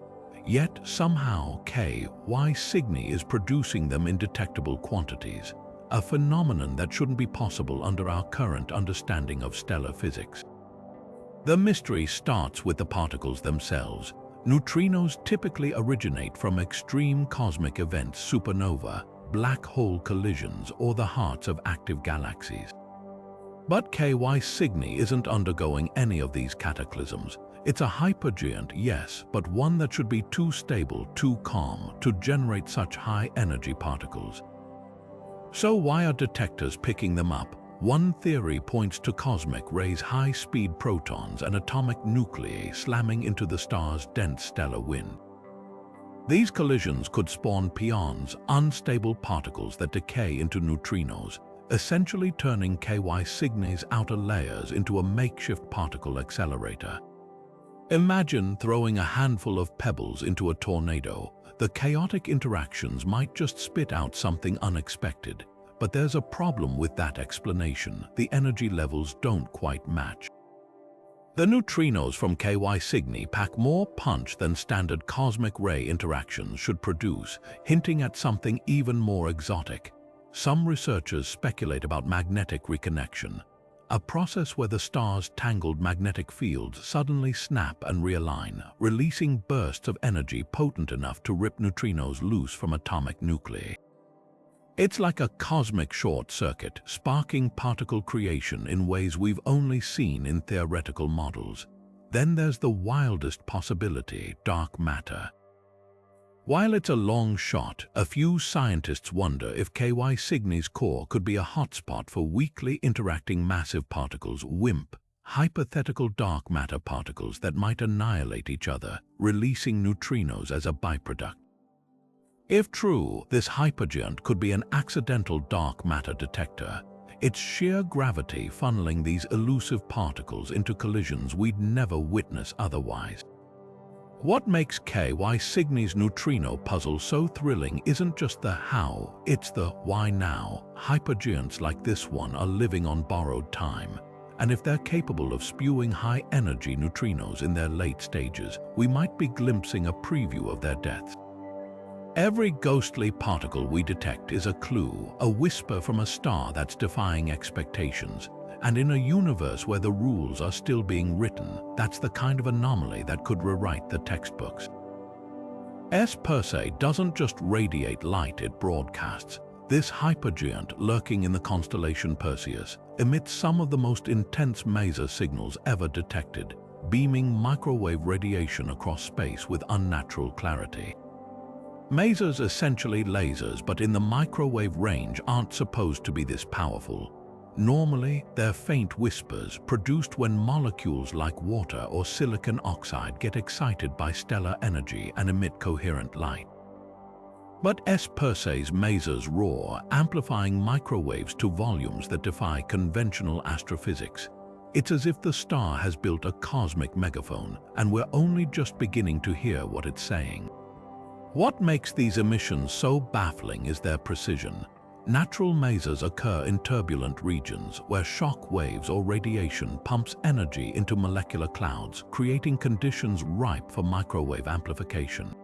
Yet, somehow, VY Cygni is producing them in detectable quantities, a phenomenon that shouldn't be possible under our current understanding of stellar physics. The mystery starts with the particles themselves. Neutrinos typically originate from extreme cosmic events, supernova, black hole collisions, or the hearts of active galaxies. But VY Cygni isn't undergoing any of these cataclysms. It's a hypergiant, yes, but one that should be too stable, too calm, to generate such high-energy particles. So why are detectors picking them up? One theory points to cosmic rays, high-speed protons and atomic nuclei slamming into the star's dense stellar wind. These collisions could spawn pions, unstable particles that decay into neutrinos, essentially turning VY Cygni's outer layers into a makeshift particle accelerator. Imagine throwing a handful of pebbles into a tornado. The chaotic interactions might just spit out something unexpected. But there's a problem with that explanation. The energy levels don't quite match. The neutrinos from VY Cygni pack more punch than standard cosmic ray interactions should produce, hinting at something even more exotic. Some researchers speculate about magnetic reconnection, a process where the star's tangled magnetic fields suddenly snap and realign, releasing bursts of energy potent enough to rip neutrinos loose from atomic nuclei. It's like a cosmic short circuit, sparking particle creation in ways we've only seen in theoretical models. Then there's the wildest possibility: dark matter. While it's a long shot, a few scientists wonder if VY Cygni's core could be a hotspot for weakly interacting massive particles, WIMP, hypothetical dark matter particles that might annihilate each other, releasing neutrinos as a byproduct. If true, this hypergiant could be an accidental dark matter detector, its sheer gravity funneling these elusive particles into collisions we'd never witness otherwise. What makes VY Cygni's neutrino puzzle so thrilling isn't just the how, it's the why now. Hypergiants like this one are living on borrowed time, and if they're capable of spewing high-energy neutrinos in their late stages, we might be glimpsing a preview of their deaths. Every ghostly particle we detect is a clue, a whisper from a star that's defying expectations. And in a universe where the rules are still being written, that's the kind of anomaly that could rewrite the textbooks. S Persei doesn't just radiate light, it broadcasts. This hypergiant lurking in the constellation Perseus emits some of the most intense maser signals ever detected, beaming microwave radiation across space with unnatural clarity. Masers, essentially lasers, but in the microwave range, aren't supposed to be this powerful. Normally, they're faint whispers produced when molecules like water or silicon oxide get excited by stellar energy and emit coherent light. But S Persei's masers roar, amplifying microwaves to volumes that defy conventional astrophysics. It's as if the star has built a cosmic megaphone, and we're only just beginning to hear what it's saying. What makes these emissions so baffling is their precision. Natural masers occur in turbulent regions where shock waves or radiation pumps energy into molecular clouds, creating conditions ripe for microwave amplification.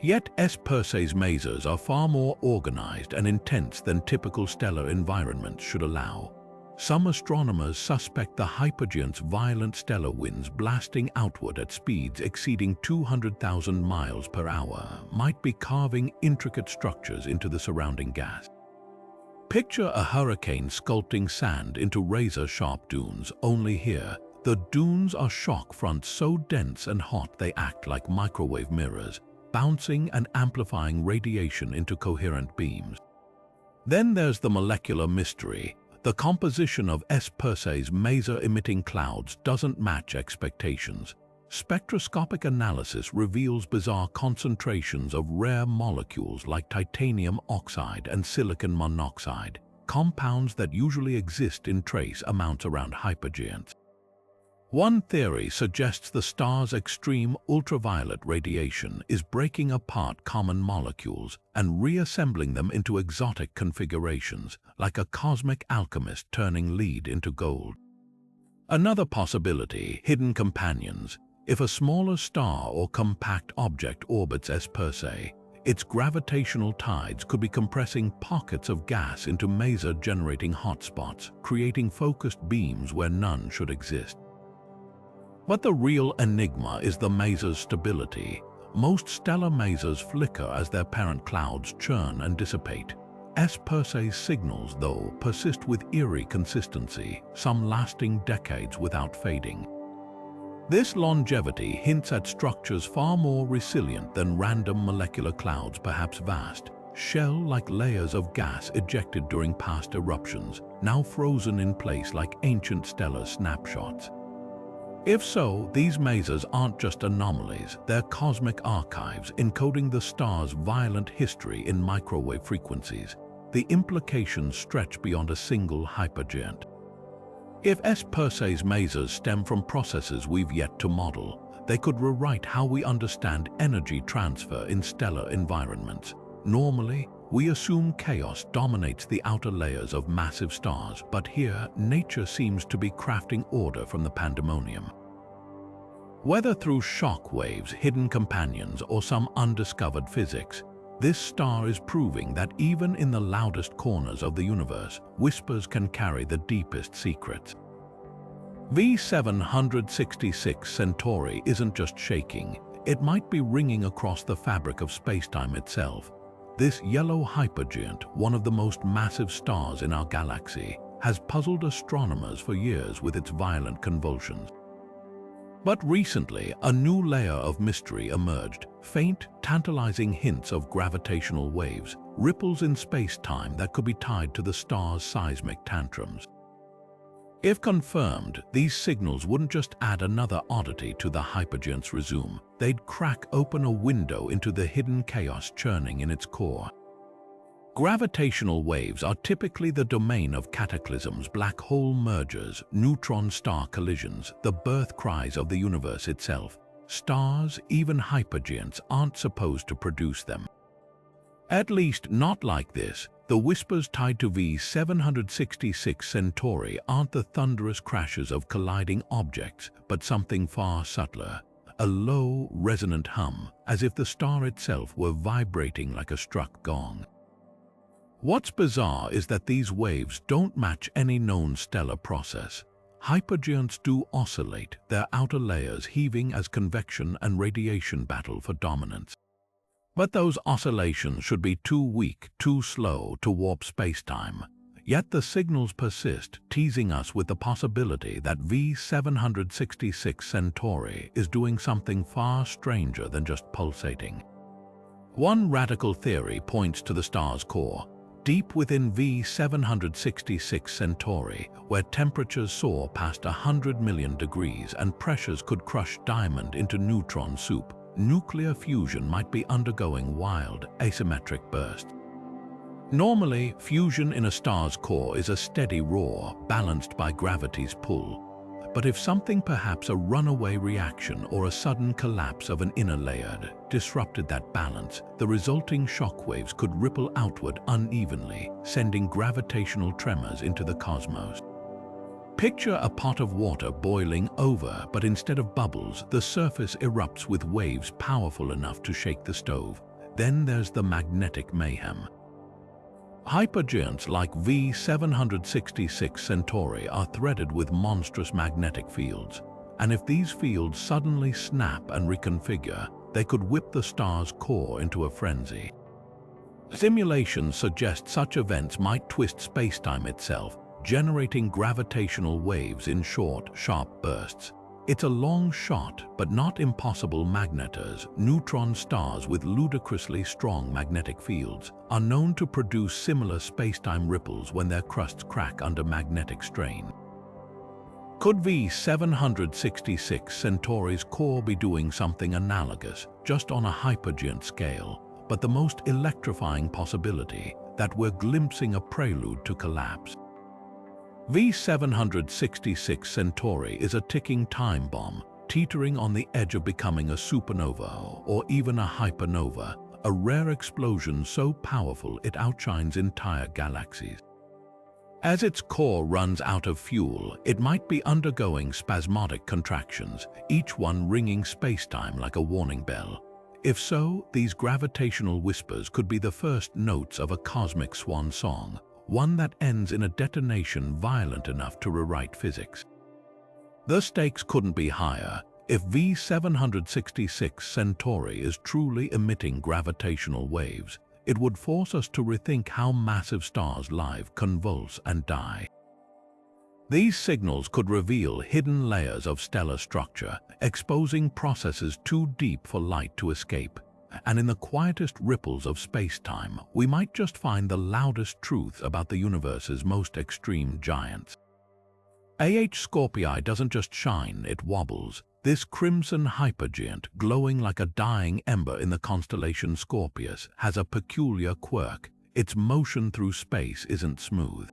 Yet S Persei's masers are far more organized and intense than typical stellar environments should allow. Some astronomers suspect the hypergiant's violent stellar winds blasting outward at speeds exceeding 200,000 miles per hour might be carving intricate structures into the surrounding gas. Picture a hurricane sculpting sand into razor-sharp dunes, only here, the dunes are shock fronts so dense and hot they act like microwave mirrors, bouncing and amplifying radiation into coherent beams. Then there's the molecular mystery. The composition of S Persei's maser-emitting clouds doesn't match expectations. Spectroscopic analysis reveals bizarre concentrations of rare molecules like titanium oxide and silicon monoxide, compounds that usually exist in trace amounts around hypergiants. One theory suggests the star's extreme ultraviolet radiation is breaking apart common molecules and reassembling them into exotic configurations, like a cosmic alchemist turning lead into gold. Another possibility: hidden companions. If a smaller star or compact object orbits S Persei, its gravitational tides could be compressing pockets of gas into maser-generating hotspots, creating focused beams where none should exist. But the real enigma is the maser's stability. Most stellar masers flicker as their parent clouds churn and dissipate. S Persei's signals, though, persist with eerie consistency, some lasting decades without fading. This longevity hints at structures far more resilient than random molecular clouds, perhaps vast, shell-like layers of gas ejected during past eruptions, now frozen in place like ancient stellar snapshots. If so, these masers aren't just anomalies, they're cosmic archives encoding the star's violent history in microwave frequencies. The implications stretch beyond a single hypergiant. If S Persei's masers stem from processes we've yet to model, they could rewrite how we understand energy transfer in stellar environments. Normally, we assume chaos dominates the outer layers of massive stars, but here, nature seems to be crafting order from the pandemonium. Whether through shock waves, hidden companions, or some undiscovered physics, this star is proving that even in the loudest corners of the universe, whispers can carry the deepest secrets. V766 Centauri isn't just shaking, it might be ringing across the fabric of spacetime itself. This yellow hypergiant, one of the most massive stars in our galaxy, has puzzled astronomers for years with its violent convulsions. But recently, a new layer of mystery emerged, faint, tantalizing hints of gravitational waves, ripples in space-time that could be tied to the star's seismic tantrums. If confirmed, these signals wouldn't just add another oddity to the hypergiant's resume, they'd crack open a window into the hidden chaos churning in its core. Gravitational waves are typically the domain of cataclysms, black hole mergers, neutron-star collisions, the birth cries of the universe itself. Stars, even hypergiants, aren't supposed to produce them. At least not like this. The whispers tied to V766 Centauri aren't the thunderous crashes of colliding objects, but something far subtler. A low, resonant hum, as if the star itself were vibrating like a struck gong. What's bizarre is that these waves don't match any known stellar process. Hypergiants do oscillate, their outer layers heaving as convection and radiation battle for dominance. But those oscillations should be too weak, too slow to warp spacetime. Yet the signals persist, teasing us with the possibility that V766 Centauri is doing something far stranger than just pulsating. One radical theory points to the star's core, deep within V766 Centauri, where temperatures soar past 100 million degrees and pressures could crush diamond into neutron soup. Nuclear fusion might be undergoing wild, asymmetric bursts. Normally, fusion in a star's core is a steady roar, balanced by gravity's pull. But if something, perhaps a runaway reaction or a sudden collapse of an inner layer, disrupted that balance, the resulting shockwaves could ripple outward unevenly, sending gravitational tremors into the cosmos. Picture a pot of water boiling over, but instead of bubbles, the surface erupts with waves powerful enough to shake the stove. Then there's the magnetic mayhem. Hypergiants like V766 Centauri are threaded with monstrous magnetic fields, and if these fields suddenly snap and reconfigure, they could whip the star's core into a frenzy. Simulations suggest such events might twist spacetime itself, generating gravitational waves in short, sharp bursts. It's a long shot, but not impossible. Magnetars, neutron stars with ludicrously strong magnetic fields, are known to produce similar spacetime ripples when their crusts crack under magnetic strain. Could V766 Centauri's core be doing something analogous, just on a hypergiant scale, but the most electrifying possibility, that we're glimpsing a prelude to collapse? V766 Centauri is a ticking time bomb, teetering on the edge of becoming a supernova or even a hypernova, a rare explosion so powerful it outshines entire galaxies. As its core runs out of fuel, it might be undergoing spasmodic contractions, each one ringing spacetime like a warning bell. If so, these gravitational whispers could be the first notes of a cosmic swan song, one that ends in a detonation violent enough to rewrite physics. The stakes couldn't be higher. If V766 Centauri is truly emitting gravitational waves, it would force us to rethink how massive stars live, convulse, and die. These signals could reveal hidden layers of stellar structure, exposing processes too deep for light to escape. And in the quietest ripples of space-time, we might just find the loudest truths about the universe's most extreme giants. Scorpii doesn't just shine, it wobbles. This crimson hypergiant, glowing like a dying ember in the constellation Scorpius, has a peculiar quirk. Its motion through space isn't smooth.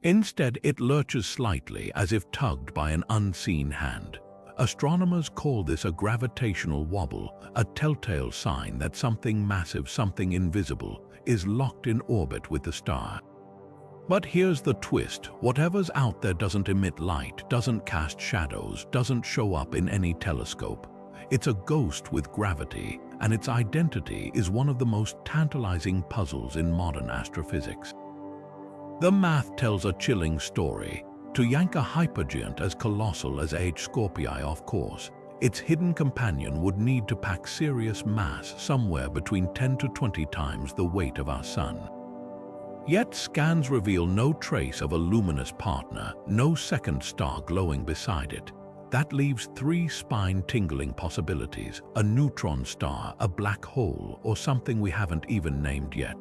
Instead, it lurches slightly, as if tugged by an unseen hand. Astronomers call this a gravitational wobble, a telltale sign that something massive, something invisible, is locked in orbit with the star. But here's the twist: whatever's out there doesn't emit light, doesn't cast shadows, doesn't show up in any telescope. It's a ghost with gravity, and its identity is one of the most tantalizing puzzles in modern astrophysics. The math tells a chilling story. To yank a hypergiant as colossal as Scorpii off course, its hidden companion would need to pack serious mass somewhere between 10 to 20 times the weight of our Sun. Yet scans reveal no trace of a luminous partner, no second star glowing beside it. That leaves three spine-tingling possibilities: a neutron star, a black hole, or something we haven't even named yet.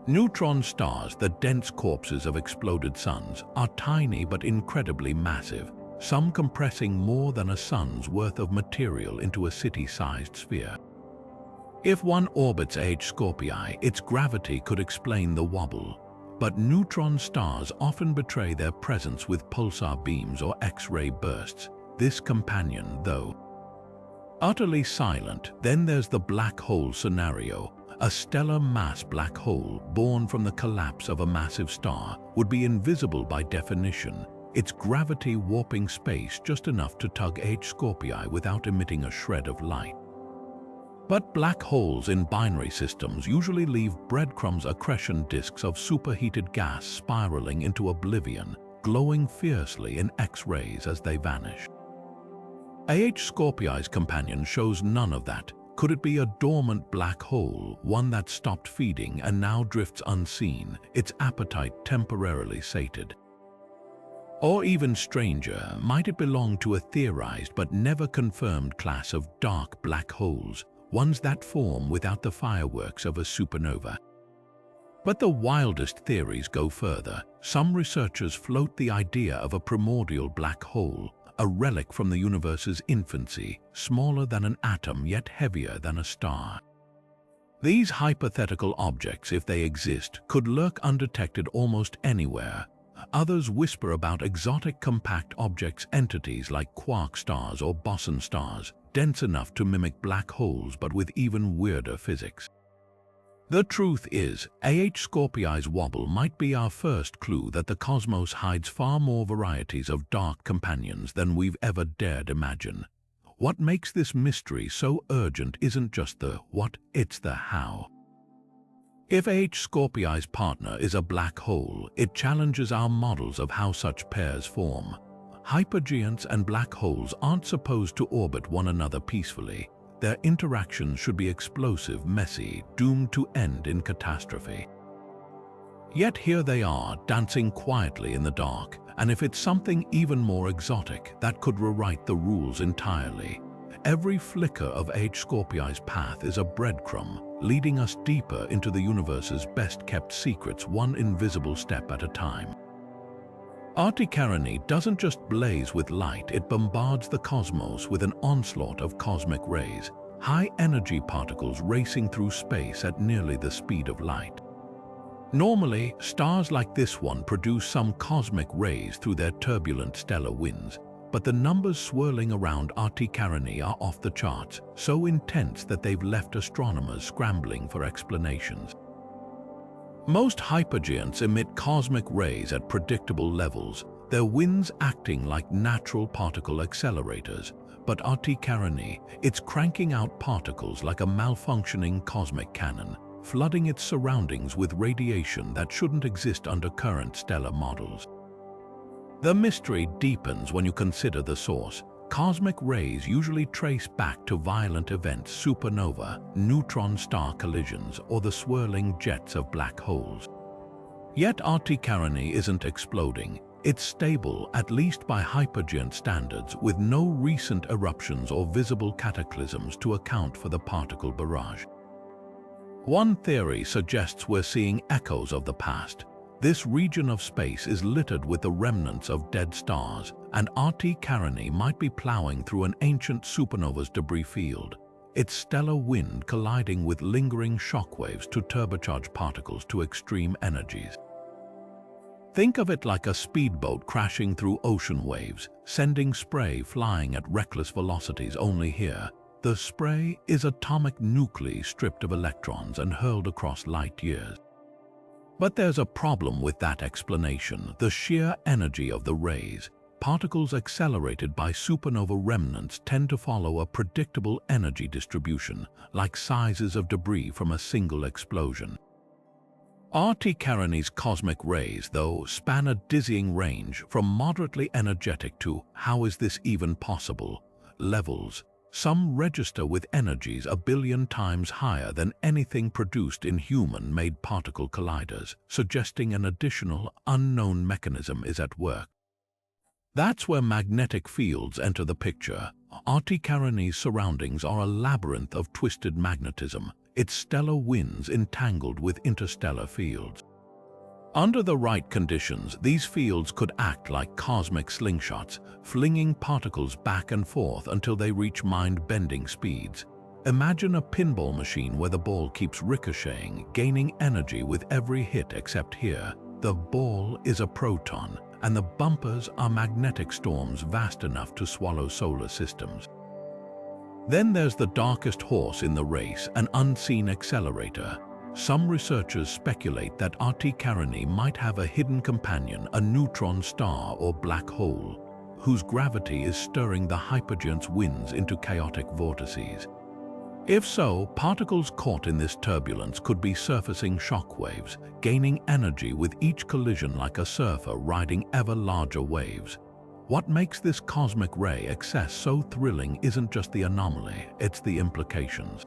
Neutron stars, the dense corpses of exploded suns, are tiny but incredibly massive, some compressing more than a sun's worth of material into a city-sized sphere. If one orbits Scorpii, its gravity could explain the wobble. But neutron stars often betray their presence with pulsar beams or X-ray bursts. This companion, though utterly silent. Then there's the black hole scenario. A stellar mass black hole, born from the collapse of a massive star, would be invisible by definition, its gravity warping space just enough to tug Scorpii without emitting a shred of light. But black holes in binary systems usually leave breadcrumbs, accretion disks of superheated gas spiraling into oblivion, glowing fiercely in X-rays as they vanish. Scorpii's companion shows none of that. Could it be a dormant black hole, one that stopped feeding and now drifts unseen, its appetite temporarily sated? Or even stranger, might it belong to a theorized but never confirmed class of dark black holes, ones that form without the fireworks of a supernova? But the wildest theories go further. Some researchers float the idea of a primordial black hole, a relic from the universe's infancy, smaller than an atom yet heavier than a star. These hypothetical objects, if they exist, could lurk undetected almost anywhere. Others whisper about exotic compact objects, entities like quark stars or boson stars, dense enough to mimic black holes but with even weirder physics. The truth is, Scorpii's wobble might be our first clue that the cosmos hides far more varieties of dark companions than we've ever dared imagine. What makes this mystery so urgent isn't just the what, it's the how. If Scorpii's partner is a black hole, it challenges our models of how such pairs form. Hypergiants and black holes aren't supposed to orbit one another peacefully. Their interactions should be explosive, messy, doomed to end in catastrophe. Yet here they are, dancing quietly in the dark, and if it's something even more exotic, that could rewrite the rules entirely. Every flicker of Scorpii's path is a breadcrumb, leading us deeper into the universe's best-kept secrets, one invisible step at a time. Carinae doesn't just blaze with light, it bombards the cosmos with an onslaught of cosmic rays, high-energy particles racing through space at nearly the speed of light. Normally, stars like this one produce some cosmic rays through their turbulent stellar winds, but the numbers swirling around Carinae are off the charts, so intense that they've left astronomers scrambling for explanations. Most hypergiants emit cosmic rays at predictable levels, their winds acting like natural particle accelerators. But Carinae, it's cranking out particles like a malfunctioning cosmic cannon, flooding its surroundings with radiation that shouldn't exist under current stellar models. The mystery deepens when you consider the source. Cosmic rays usually trace back to violent events, supernova, neutron star collisions, or the swirling jets of black holes. Yet RT Carinae isn't exploding. It's stable, at least by hypergiant standards, with no recent eruptions or visible cataclysms to account for the particle barrage. One theory suggests we're seeing echoes of the past. This region of space is littered with the remnants of dead stars, and RT Carinae might be plowing through an ancient supernova's debris field, its stellar wind colliding with lingering shockwaves to turbocharge particles to extreme energies. Think of it like a speedboat crashing through ocean waves, sending spray flying at reckless velocities. Only here, the spray is atomic nuclei stripped of electrons and hurled across light years. But there's a problem with that explanation: the sheer energy of the rays. Particles accelerated by supernova remnants tend to follow a predictable energy distribution, like sizes of debris from a single explosion. RT Carinae's cosmic rays, though, span a dizzying range, from moderately energetic to "how is this even possible?" levels. Some register with energies a billion times higher than anything produced in human-made particle colliders, suggesting an additional, unknown mechanism is at work. That's where magnetic fields enter the picture. RT Carinae's surroundings are a labyrinth of twisted magnetism, its stellar winds entangled with interstellar fields. Under the right conditions, these fields could act like cosmic slingshots, flinging particles back and forth until they reach mind-bending speeds. Imagine a pinball machine where the ball keeps ricocheting, gaining energy with every hit, except here, the ball is a proton, and the bumpers are magnetic storms vast enough to swallow solar systems. Then there's the darkest horse in the race, an unseen accelerator. Some researchers speculate that RT Carinae might have a hidden companion, a neutron star or black hole, whose gravity is stirring the hypergiant's winds into chaotic vortices. If so, particles caught in this turbulence could be surfacing shockwaves, gaining energy with each collision like a surfer riding ever larger waves. What makes this cosmic ray excess so thrilling isn't just the anomaly, it's the implications.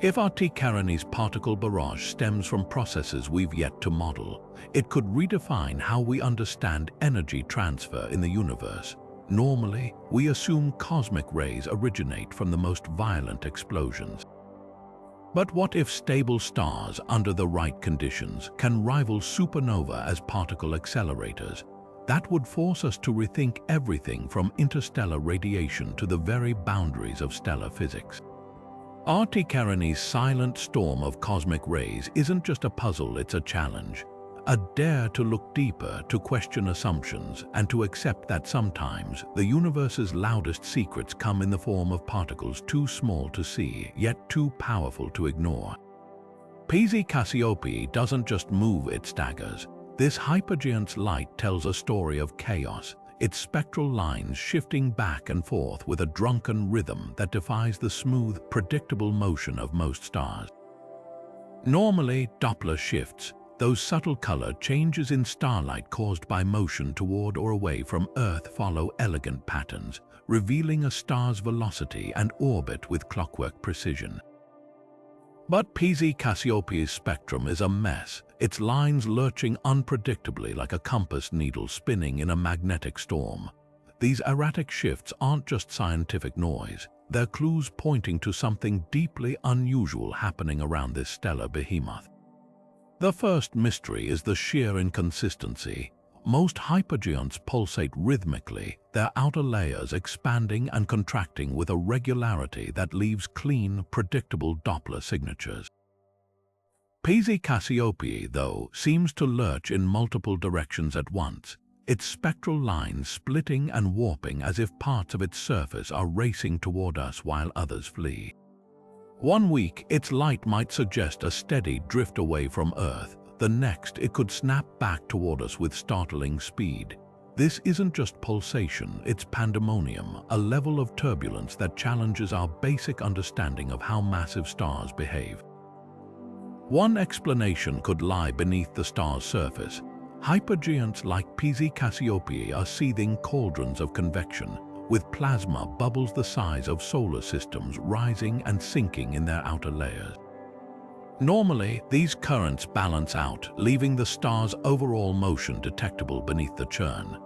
If RT Carinae's particle barrage stems from processes we've yet to model, it could redefine how we understand energy transfer in the universe. Normally, we assume cosmic rays originate from the most violent explosions. But what if stable stars, under the right conditions, can rival supernova as particle accelerators? That would force us to rethink everything from interstellar radiation to the very boundaries of stellar physics. RT Carinae's silent storm of cosmic rays isn't just a puzzle, it's a challenge. A dare to look deeper, to question assumptions, and to accept that sometimes the universe's loudest secrets come in the form of particles too small to see, yet too powerful to ignore. VY Canis doesn't just move, it staggers. This hypergiant's light tells a story of chaos, its spectral lines shifting back and forth with a drunken rhythm that defies the smooth, predictable motion of most stars. Normally, Doppler shifts, those subtle color changes in starlight caused by motion toward or away from Earth, follow elegant patterns, revealing a star's velocity and orbit with clockwork precision. But VY Canis' spectrum is a mess, its lines lurching unpredictably like a compass needle spinning in a magnetic storm. These erratic shifts aren't just scientific noise, they're clues pointing to something deeply unusual happening around this stellar behemoth. The first mystery is the sheer inconsistency. Most hypergiants pulsate rhythmically, their outer layers expanding and contracting with a regularity that leaves clean, predictable Doppler signatures. VY Canis, though, seems to lurch in multiple directions at once, its spectral lines splitting and warping as if parts of its surface are racing toward us while others flee. One week, its light might suggest a steady drift away from Earth. The next, it could snap back toward us with startling speed. This isn't just pulsation, it's pandemonium, a level of turbulence that challenges our basic understanding of how massive stars behave. One explanation could lie beneath the star's surface. Hypergiants like VY Canis are seething cauldrons of convection, with plasma bubbles the size of solar systems rising and sinking in their outer layers. Normally, these currents balance out, leaving the star's overall motion detectable beneath the churn.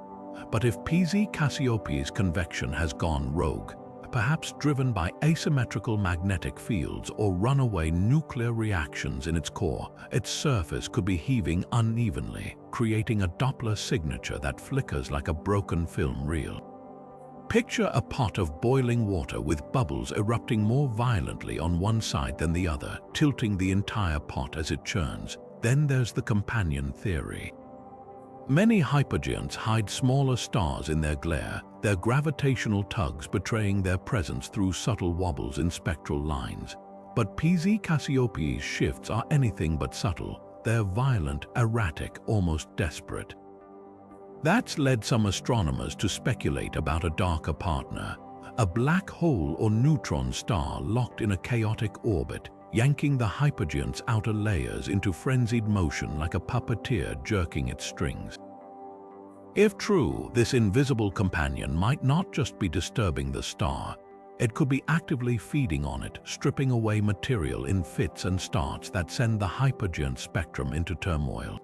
But if VY Cassiopeia's convection has gone rogue, perhaps driven by asymmetrical magnetic fields or runaway nuclear reactions in its core, its surface could be heaving unevenly, creating a Doppler signature that flickers like a broken film reel. Picture a pot of boiling water with bubbles erupting more violently on one side than the other, tilting the entire pot as it churns. Then there's the companion theory. Many hypergiants hide smaller stars in their glare, their gravitational tugs betraying their presence through subtle wobbles in spectral lines. But VY Cassiopeia's shifts are anything but subtle. They're violent, erratic, almost desperate. That's led some astronomers to speculate about a darker partner, a black hole or neutron star locked in a chaotic orbit, yanking the hypergiant's outer layers into frenzied motion like a puppeteer jerking its strings. If true, this invisible companion might not just be disturbing the star, it could be actively feeding on it, stripping away material in fits and starts that send the hypergiant spectrum into turmoil.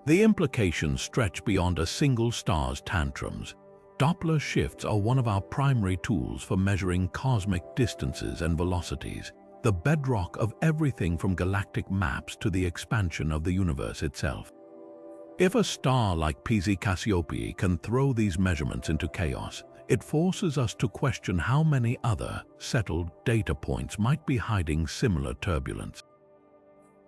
The implications stretch beyond a single star's tantrums. Doppler shifts are one of our primary tools for measuring cosmic distances and velocities, the bedrock of everything from galactic maps to the expansion of the universe itself. If a star like VY Cassiopeiae can throw these measurements into chaos, it forces us to question how many other, settled data points might be hiding similar turbulence.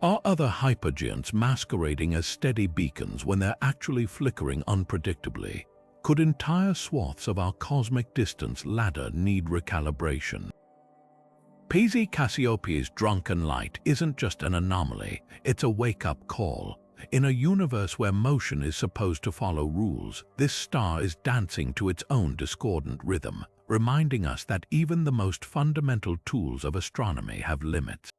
Are other hypergiants masquerading as steady beacons when they're actually flickering unpredictably? Could entire swaths of our cosmic distance ladder need recalibration? VY Cassiopeia's drunken light isn't just an anomaly, it's a wake-up call. In a universe where motion is supposed to follow rules, this star is dancing to its own discordant rhythm, reminding us that even the most fundamental tools of astronomy have limits.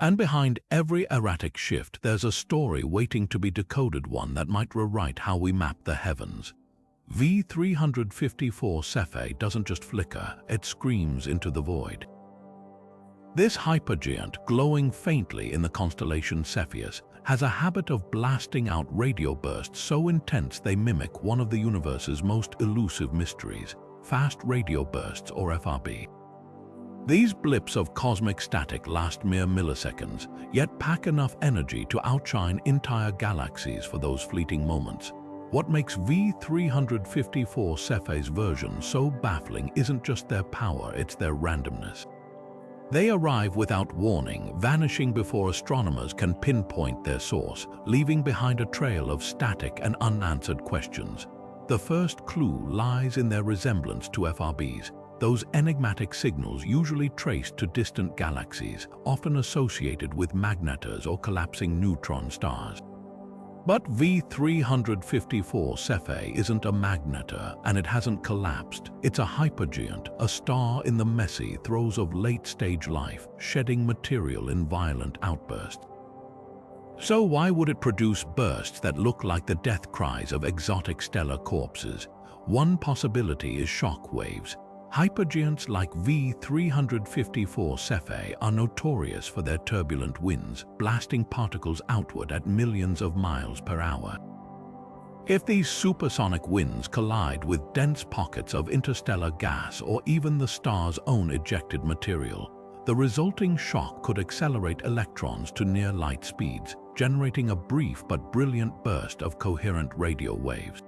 And behind every erratic shift, there's a story waiting to be decoded, one that might rewrite how we map the heavens. V354 Cephei doesn't just flicker, it screams into the void. This hypergiant, glowing faintly in the constellation Cepheus, has a habit of blasting out radio bursts so intense they mimic one of the universe's most elusive mysteries, fast radio bursts or FRB. These blips of cosmic static last mere milliseconds, yet pack enough energy to outshine entire galaxies for those fleeting moments. What makes V354 Cephei's version so baffling isn't just their power, it's their randomness. They arrive without warning, vanishing before astronomers can pinpoint their source, leaving behind a trail of static and unanswered questions. The first clue lies in their resemblance to FRBs, those enigmatic signals usually traced to distant galaxies, often associated with magnetars or collapsing neutron stars. But V354 Cephei isn't a magnetar, and it hasn't collapsed. It's a hypergiant, a star in the messy throes of late-stage life, shedding material in violent outbursts. So why would it produce bursts that look like the death cries of exotic stellar corpses? One possibility is shock waves. Hypergiants like V354 Cephei are notorious for their turbulent winds, blasting particles outward at millions of miles per hour. If these supersonic winds collide with dense pockets of interstellar gas or even the star's own ejected material, the resulting shock could accelerate electrons to near light speeds, generating a brief but brilliant burst of coherent radio waves.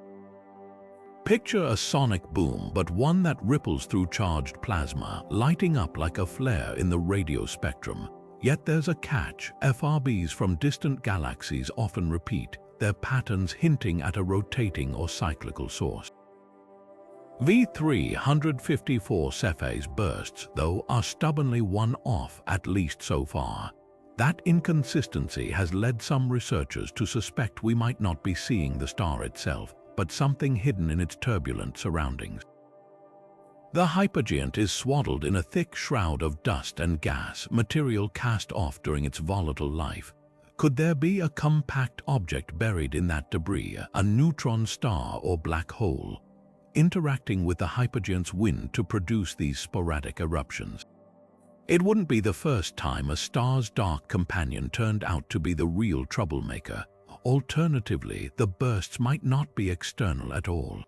Picture a sonic boom, but one that ripples through charged plasma, lighting up like a flare in the radio spectrum. Yet there's a catch. FRBs from distant galaxies often repeat, their patterns hinting at a rotating or cyclical source. V354 Cephei's bursts, though, are stubbornly one-off, at least so far. That inconsistency has led some researchers to suspect we might not be seeing the star itself, but something hidden in its turbulent surroundings. The hypergiant is swaddled in a thick shroud of dust and gas, material cast off during its volatile life. Could there be a compact object buried in that debris, a neutron star or black hole? interacting with the hypergiant's wind to produce these sporadic eruptions. It wouldn't be the first time a star's dark companion turned out to be the real troublemaker. Alternatively, the bursts might not be external at all.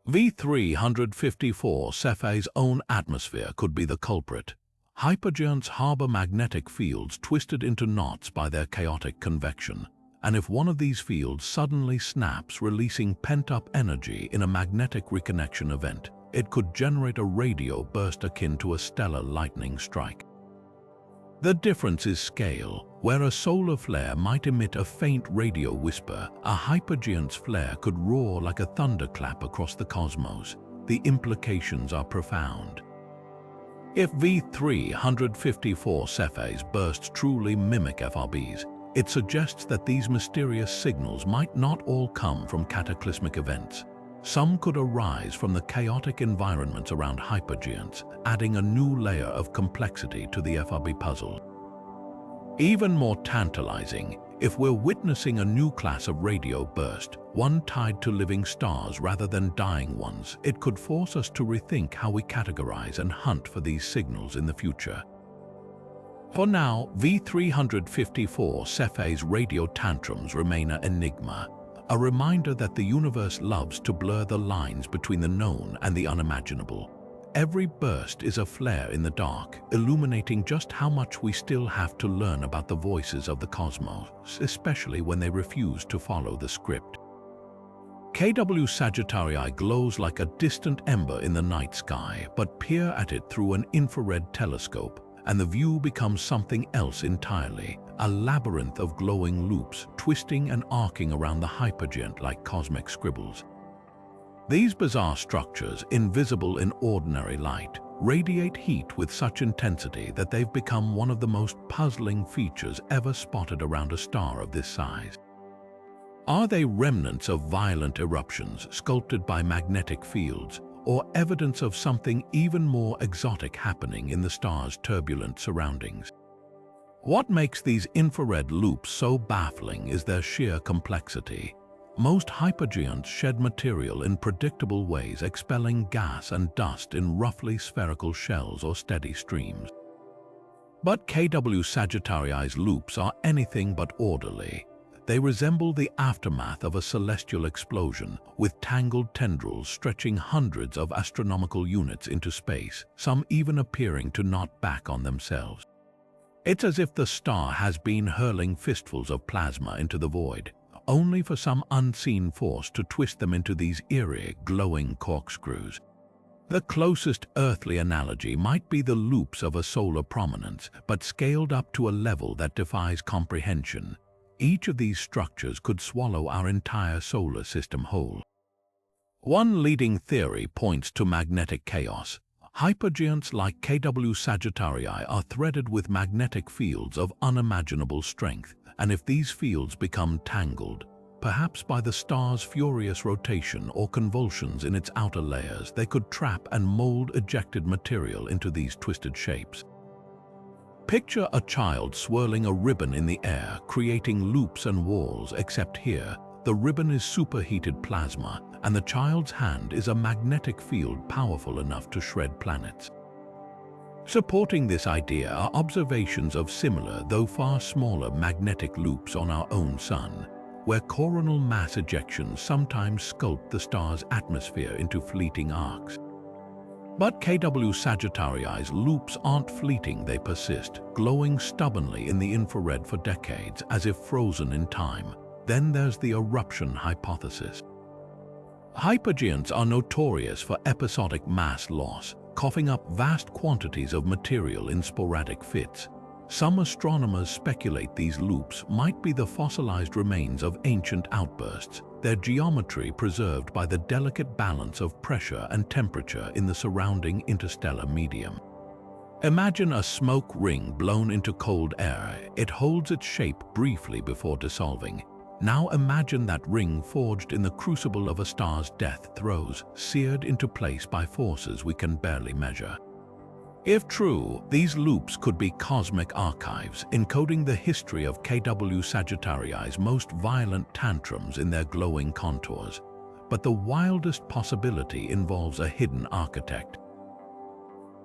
V354 Cephei's own atmosphere could be the culprit. Hypergiants harbor magnetic fields twisted into knots by their chaotic convection, and if one of these fields suddenly snaps, releasing pent-up energy in a magnetic reconnection event, it could generate a radio burst akin to a stellar lightning strike. The difference is scale. Where a solar flare might emit a faint radio whisper, a hypergiant's flare could roar like a thunderclap across the cosmos. The implications are profound. If V354 Cephei's bursts truly mimic FRBs, it suggests that these mysterious signals might not all come from cataclysmic events. Some could arise from the chaotic environments around hypergiants, adding a new layer of complexity to the FRB puzzle. Even more tantalizing, if we're witnessing a new class of radio burst, one tied to living stars rather than dying ones, it could force us to rethink how we categorize and hunt for these signals in the future. For now, V354 Cephei's radio tantrums remain an enigma, a reminder that the universe loves to blur the lines between the known and the unimaginable. Every burst is a flare in the dark, illuminating just how much we still have to learn about the voices of the cosmos, especially when they refuse to follow the script. KW Sagittarii glows like a distant ember in the night sky, but peer at it through an infrared telescope, and the view becomes something else entirely, a labyrinth of glowing loops, twisting and arcing around the hypergiant like cosmic scribbles. These bizarre structures, invisible in ordinary light, radiate heat with such intensity that they've become one of the most puzzling features ever spotted around a star of this size. Are they remnants of violent eruptions sculpted by magnetic fields, or evidence of something even more exotic happening in the star's turbulent surroundings? What makes these infrared loops so baffling is their sheer complexity. Most hypergiants shed material in predictable ways, expelling gas and dust in roughly spherical shells or steady streams. But KW Sagittarii's loops are anything but orderly. They resemble the aftermath of a celestial explosion, with tangled tendrils stretching hundreds of astronomical units into space, some even appearing to knot back on themselves. It's as if the star has been hurling fistfuls of plasma into the void, only for some unseen force to twist them into these eerie, glowing corkscrews. The closest earthly analogy might be the loops of a solar prominence, but scaled up to a level that defies comprehension. Each of these structures could swallow our entire solar system whole. One leading theory points to magnetic chaos. Hypergiants like KW Sagittarii are threaded with magnetic fields of unimaginable strength, and if these fields become tangled, perhaps by the star's furious rotation or convulsions in its outer layers, they could trap and mold ejected material into these twisted shapes. Picture a child swirling a ribbon in the air, creating loops and walls, except here, the ribbon is superheated plasma, and the child's hand is a magnetic field powerful enough to shred planets. Supporting this idea are observations of similar, though far smaller, magnetic loops on our own sun, where coronal mass ejections sometimes sculpt the star's atmosphere into fleeting arcs. But KW Sagittarii's loops aren't fleeting, they persist, glowing stubbornly in the infrared for decades, as if frozen in time. Then there's the eruption hypothesis. Hypergiants are notorious for episodic mass loss, coughing up vast quantities of material in sporadic fits. Some astronomers speculate these loops might be the fossilized remains of ancient outbursts, their geometry preserved by the delicate balance of pressure and temperature in the surrounding interstellar medium. Imagine a smoke ring blown into cold air. It holds its shape briefly before dissolving. Now imagine that ring forged in the crucible of a star's death throes, seared into place by forces we can barely measure. If true, these loops could be cosmic archives, encoding the history of KW Sagittarii's most violent tantrums in their glowing contours. but the wildest possibility involves a hidden architect.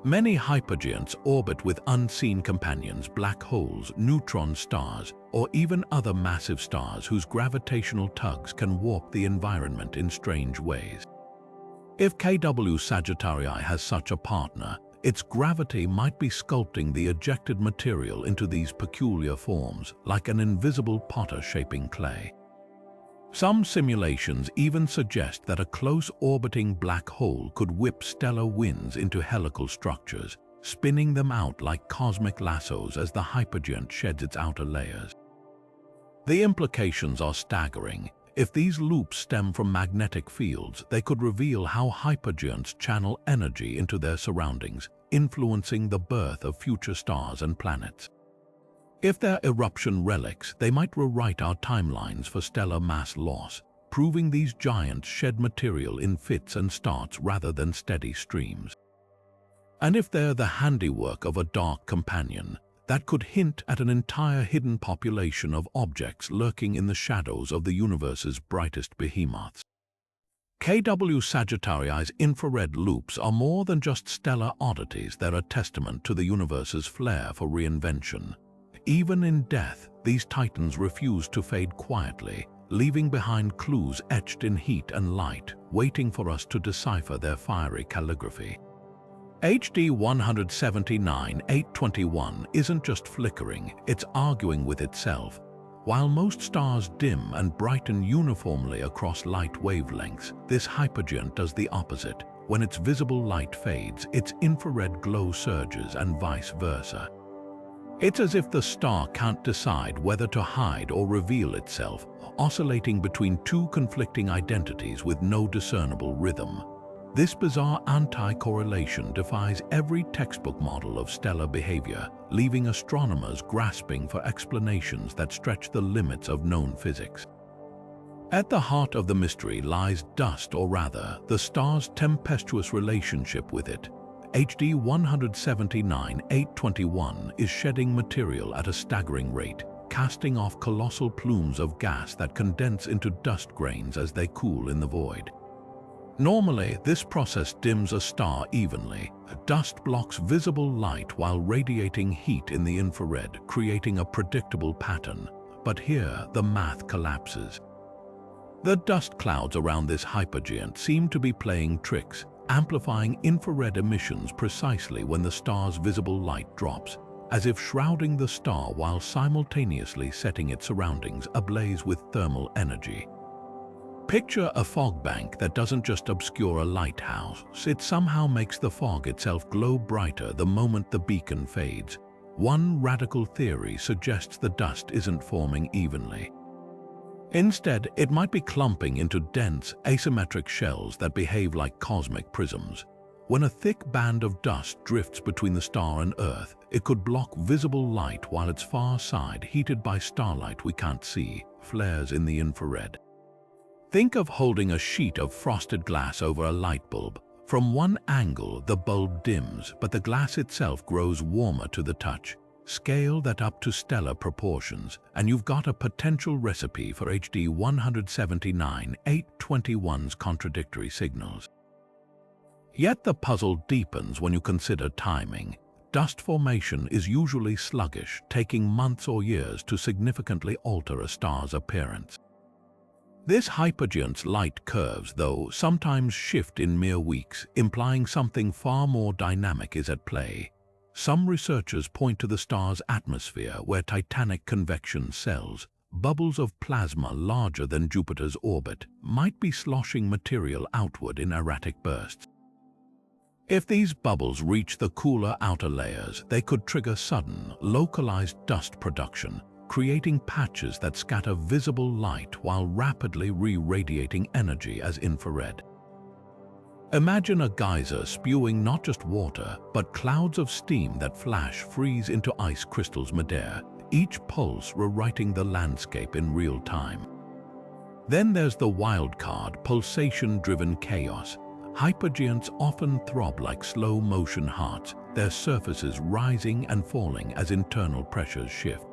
Many hypergiants orbit with unseen companions, black holes, neutron stars, or even other massive stars whose gravitational tugs can warp the environment in strange ways. If KW Sagittarii has such a partner, its gravity might be sculpting the ejected material into these peculiar forms, like an invisible potter shaping clay. Some simulations even suggest that a close-orbiting black hole could whip stellar winds into helical structures, spinning them out like cosmic lassos as the hypergiant sheds its outer layers. The implications are staggering. If these loops stem from magnetic fields, they could reveal how hypergiants channel energy into their surroundings, influencing the birth of future stars and planets. If they're eruption relics, they might rewrite our timelines for stellar mass loss, proving these giants shed material in fits and starts rather than steady streams. And if they're the handiwork of a dark companion, that could hint at an entire hidden population of objects lurking in the shadows of the universe's brightest behemoths. KW Sagittarii's infrared loops are more than just stellar oddities. They're a testament to the universe's flair for reinvention. Even in death, these titans refuse to fade quietly, leaving behind clues etched in heat and light, waiting for us to decipher their fiery calligraphy. HD 179-821 isn't just flickering, it's arguing with itself. While most stars dim and brighten uniformly across light wavelengths, this hypergiant does the opposite. When its visible light fades, its infrared glow surges and vice versa. It's as if the star can't decide whether to hide or reveal itself, oscillating between two conflicting identities with no discernible rhythm. This bizarre anti-correlation defies every textbook model of stellar behavior, leaving astronomers grasping for explanations that stretch the limits of known physics. At the heart of the mystery lies dust, or rather, the star's tempestuous relationship with it. HD 179-821 is shedding material at a staggering rate, casting off colossal plumes of gas that condense into dust grains as they cool in the void. Normally, this process dims a star evenly. Dust blocks visible light while radiating heat in the infrared, creating a predictable pattern. But here, the math collapses. The dust clouds around this hypergiant seem to be playing tricks, amplifying infrared emissions precisely when the star's visible light drops, as if shrouding the star while simultaneously setting its surroundings ablaze with thermal energy. Picture a fog bank that doesn't just obscure a lighthouse, it somehow makes the fog itself glow brighter the moment the beacon fades. One radical theory suggests the dust isn't forming evenly. Instead, it might be clumping into dense, asymmetric shells that behave like cosmic prisms. When a thick band of dust drifts between the star and Earth, it could block visible light while its far side, heated by starlight we can't see, flares in the infrared. Think of holding a sheet of frosted glass over a light bulb. From one angle, the bulb dims, but the glass itself grows warmer to the touch. Scale that up to stellar proportions, and you've got a potential recipe for HD 179-821's contradictory signals. Yet the puzzle deepens when you consider timing. Dust formation is usually sluggish, taking months or years to significantly alter a star's appearance. This hypergiant's light curves, though, sometimes shift in mere weeks, implying something far more dynamic is at play. Some researchers point to the star's atmosphere, where titanic convection cells, bubbles of plasma larger than Jupiter's orbit, might be sloshing material outward in erratic bursts. If these bubbles reach the cooler outer layers, they could trigger sudden, localized dust production, creating patches that scatter visible light while rapidly re-radiating energy as infrared. Imagine a geyser spewing not just water, but clouds of steam that flash freeze into ice crystals midair, each pulse rewriting the landscape in real time. Then there's the wild card, pulsation-driven chaos. Hypergiants often throb like slow-motion hearts, their surfaces rising and falling as internal pressures shift.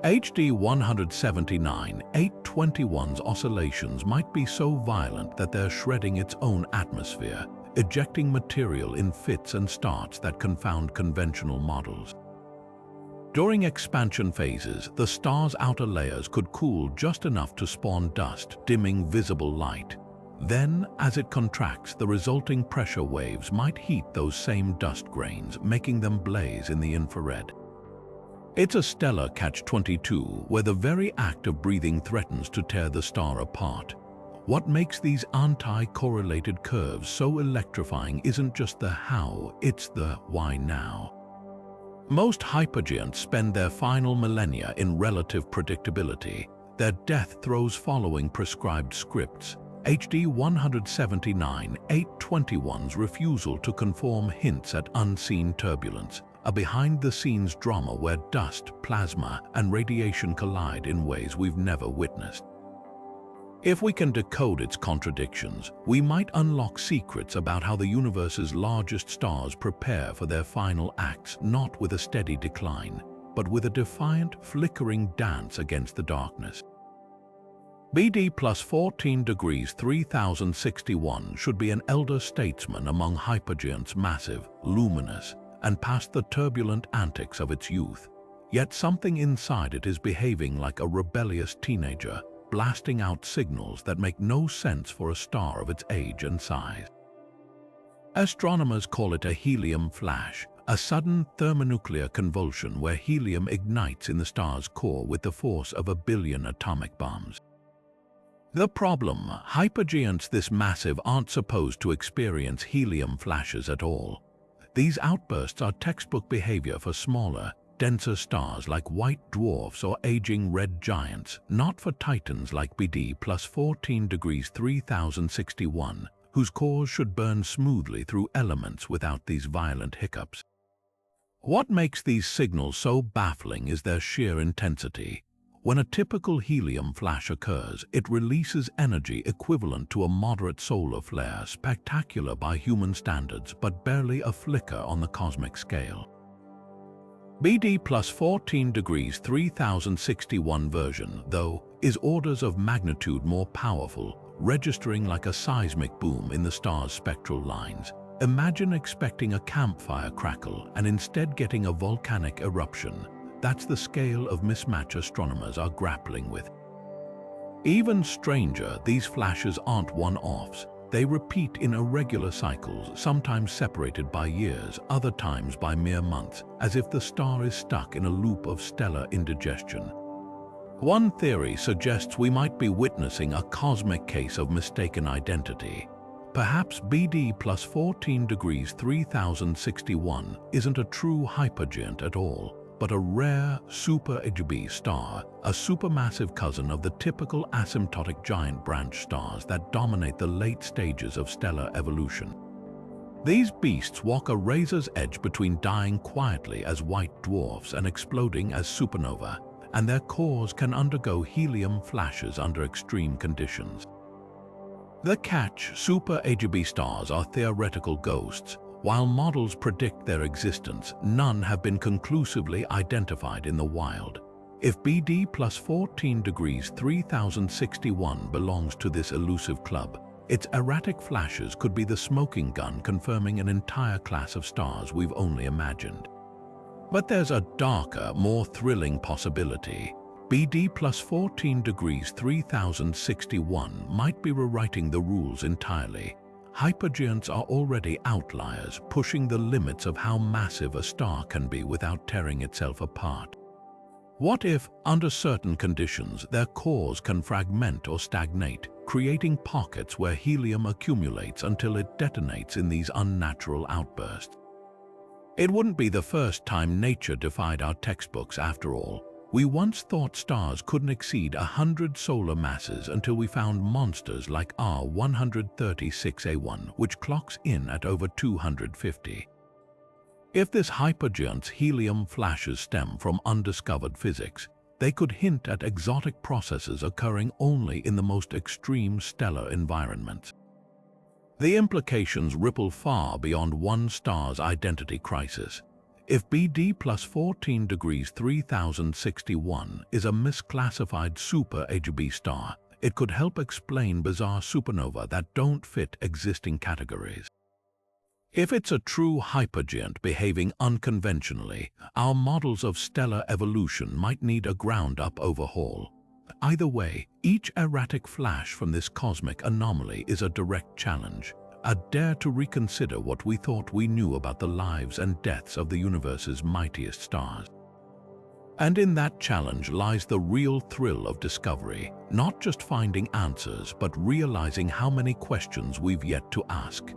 HD 179 821's oscillations might be so violent that they're shredding its own atmosphere, ejecting material in fits and starts that confound conventional models. During expansion phases, the star's outer layers could cool just enough to spawn dust, dimming visible light. Then, as it contracts, the resulting pressure waves might heat those same dust grains, making them blaze in the infrared. It's a stellar catch-22 where the very act of breathing threatens to tear the star apart. What makes these anti-correlated curves so electrifying isn't just the how, it's the why now. Most hypergiants spend their final millennia in relative predictability, their death throes following prescribed scripts. HD 179 821's refusal to conform hints at unseen turbulence, a behind-the-scenes drama where dust, plasma, and radiation collide in ways we've never witnessed. If we can decode its contradictions, we might unlock secrets about how the universe's largest stars prepare for their final acts, not with a steady decline, but with a defiant, flickering dance against the darkness. BD plus 14 degrees 3061 should be an elder statesman among hypergiants, massive, luminous, and past the turbulent antics of its youth. Yet something inside it is behaving like a rebellious teenager, blasting out signals that make no sense for a star of its age and size. Astronomers call it a helium flash, a sudden thermonuclear convulsion where helium ignites in the star's core with the force of 1 billion atomic bombs. The problem: hypergiants this massive aren't supposed to experience helium flashes at all. These outbursts are textbook behavior for smaller, denser stars like white dwarfs or aging red giants, not for titans like BD plus 14 degrees 3061, whose cores should burn smoothly through elements without these violent hiccups. What makes these signals so baffling is their sheer intensity. When a typical helium flash occurs, it releases energy equivalent to a moderate solar flare, spectacular by human standards, but barely a flicker on the cosmic scale. BD plus 14 degrees 3061 version, though, is orders of magnitude more powerful, registering like a seismic boom in the star's spectral lines. Imagine expecting a campfire crackle and instead getting a volcanic eruption. That's the scale of mismatch astronomers are grappling with. Even stranger, these flashes aren't one-offs. They repeat in irregular cycles, sometimes separated by years, other times by mere months, as if the star is stuck in a loop of stellar indigestion. One theory suggests we might be witnessing a cosmic case of mistaken identity. Perhaps BD plus 14 degrees 3061 isn't a true hypergiant at all, but a rare super-Hypergiant star, a supermassive cousin of the typical asymptotic giant branch stars that dominate the late stages of stellar evolution. These beasts walk a razor's edge between dying quietly as white dwarfs and exploding as supernova, and their cores can undergo helium flashes under extreme conditions. The catch: super-Hypergiant stars are theoretical ghosts. While models predict their existence, none have been conclusively identified in the wild. If BD plus 14 degrees 3061 belongs to this elusive club, its erratic flashes could be the smoking gun confirming an entire class of stars we've only imagined. But there's a darker, more thrilling possibility. BD plus 14 degrees 3061 might be rewriting the rules entirely. Hypergiants are already outliers, pushing the limits of how massive a star can be without tearing itself apart. What if, under certain conditions, their cores can fragment or stagnate, creating pockets where helium accumulates until it detonates in these unnatural outbursts? It wouldn't be the first time nature defied our textbooks, after all. We once thought stars couldn't exceed 100 solar masses until we found monsters like R136A1, which clocks in at over 250. If this hypergiant's helium flashes stem from undiscovered physics, they could hint at exotic processes occurring only in the most extreme stellar environments. The implications ripple far beyond one star's identity crisis. If BD plus 14 degrees 3061 is a misclassified super-HB star, it could help explain bizarre supernovae that don't fit existing categories. If it's a true hypergiant behaving unconventionally, our models of stellar evolution might need a ground-up overhaul. Either way, each erratic flash from this cosmic anomaly is a direct challenge, a dare to reconsider what we thought we knew about the lives and deaths of the universe's mightiest stars. And in that challenge lies the real thrill of discovery, not just finding answers, but realizing how many questions we've yet to ask.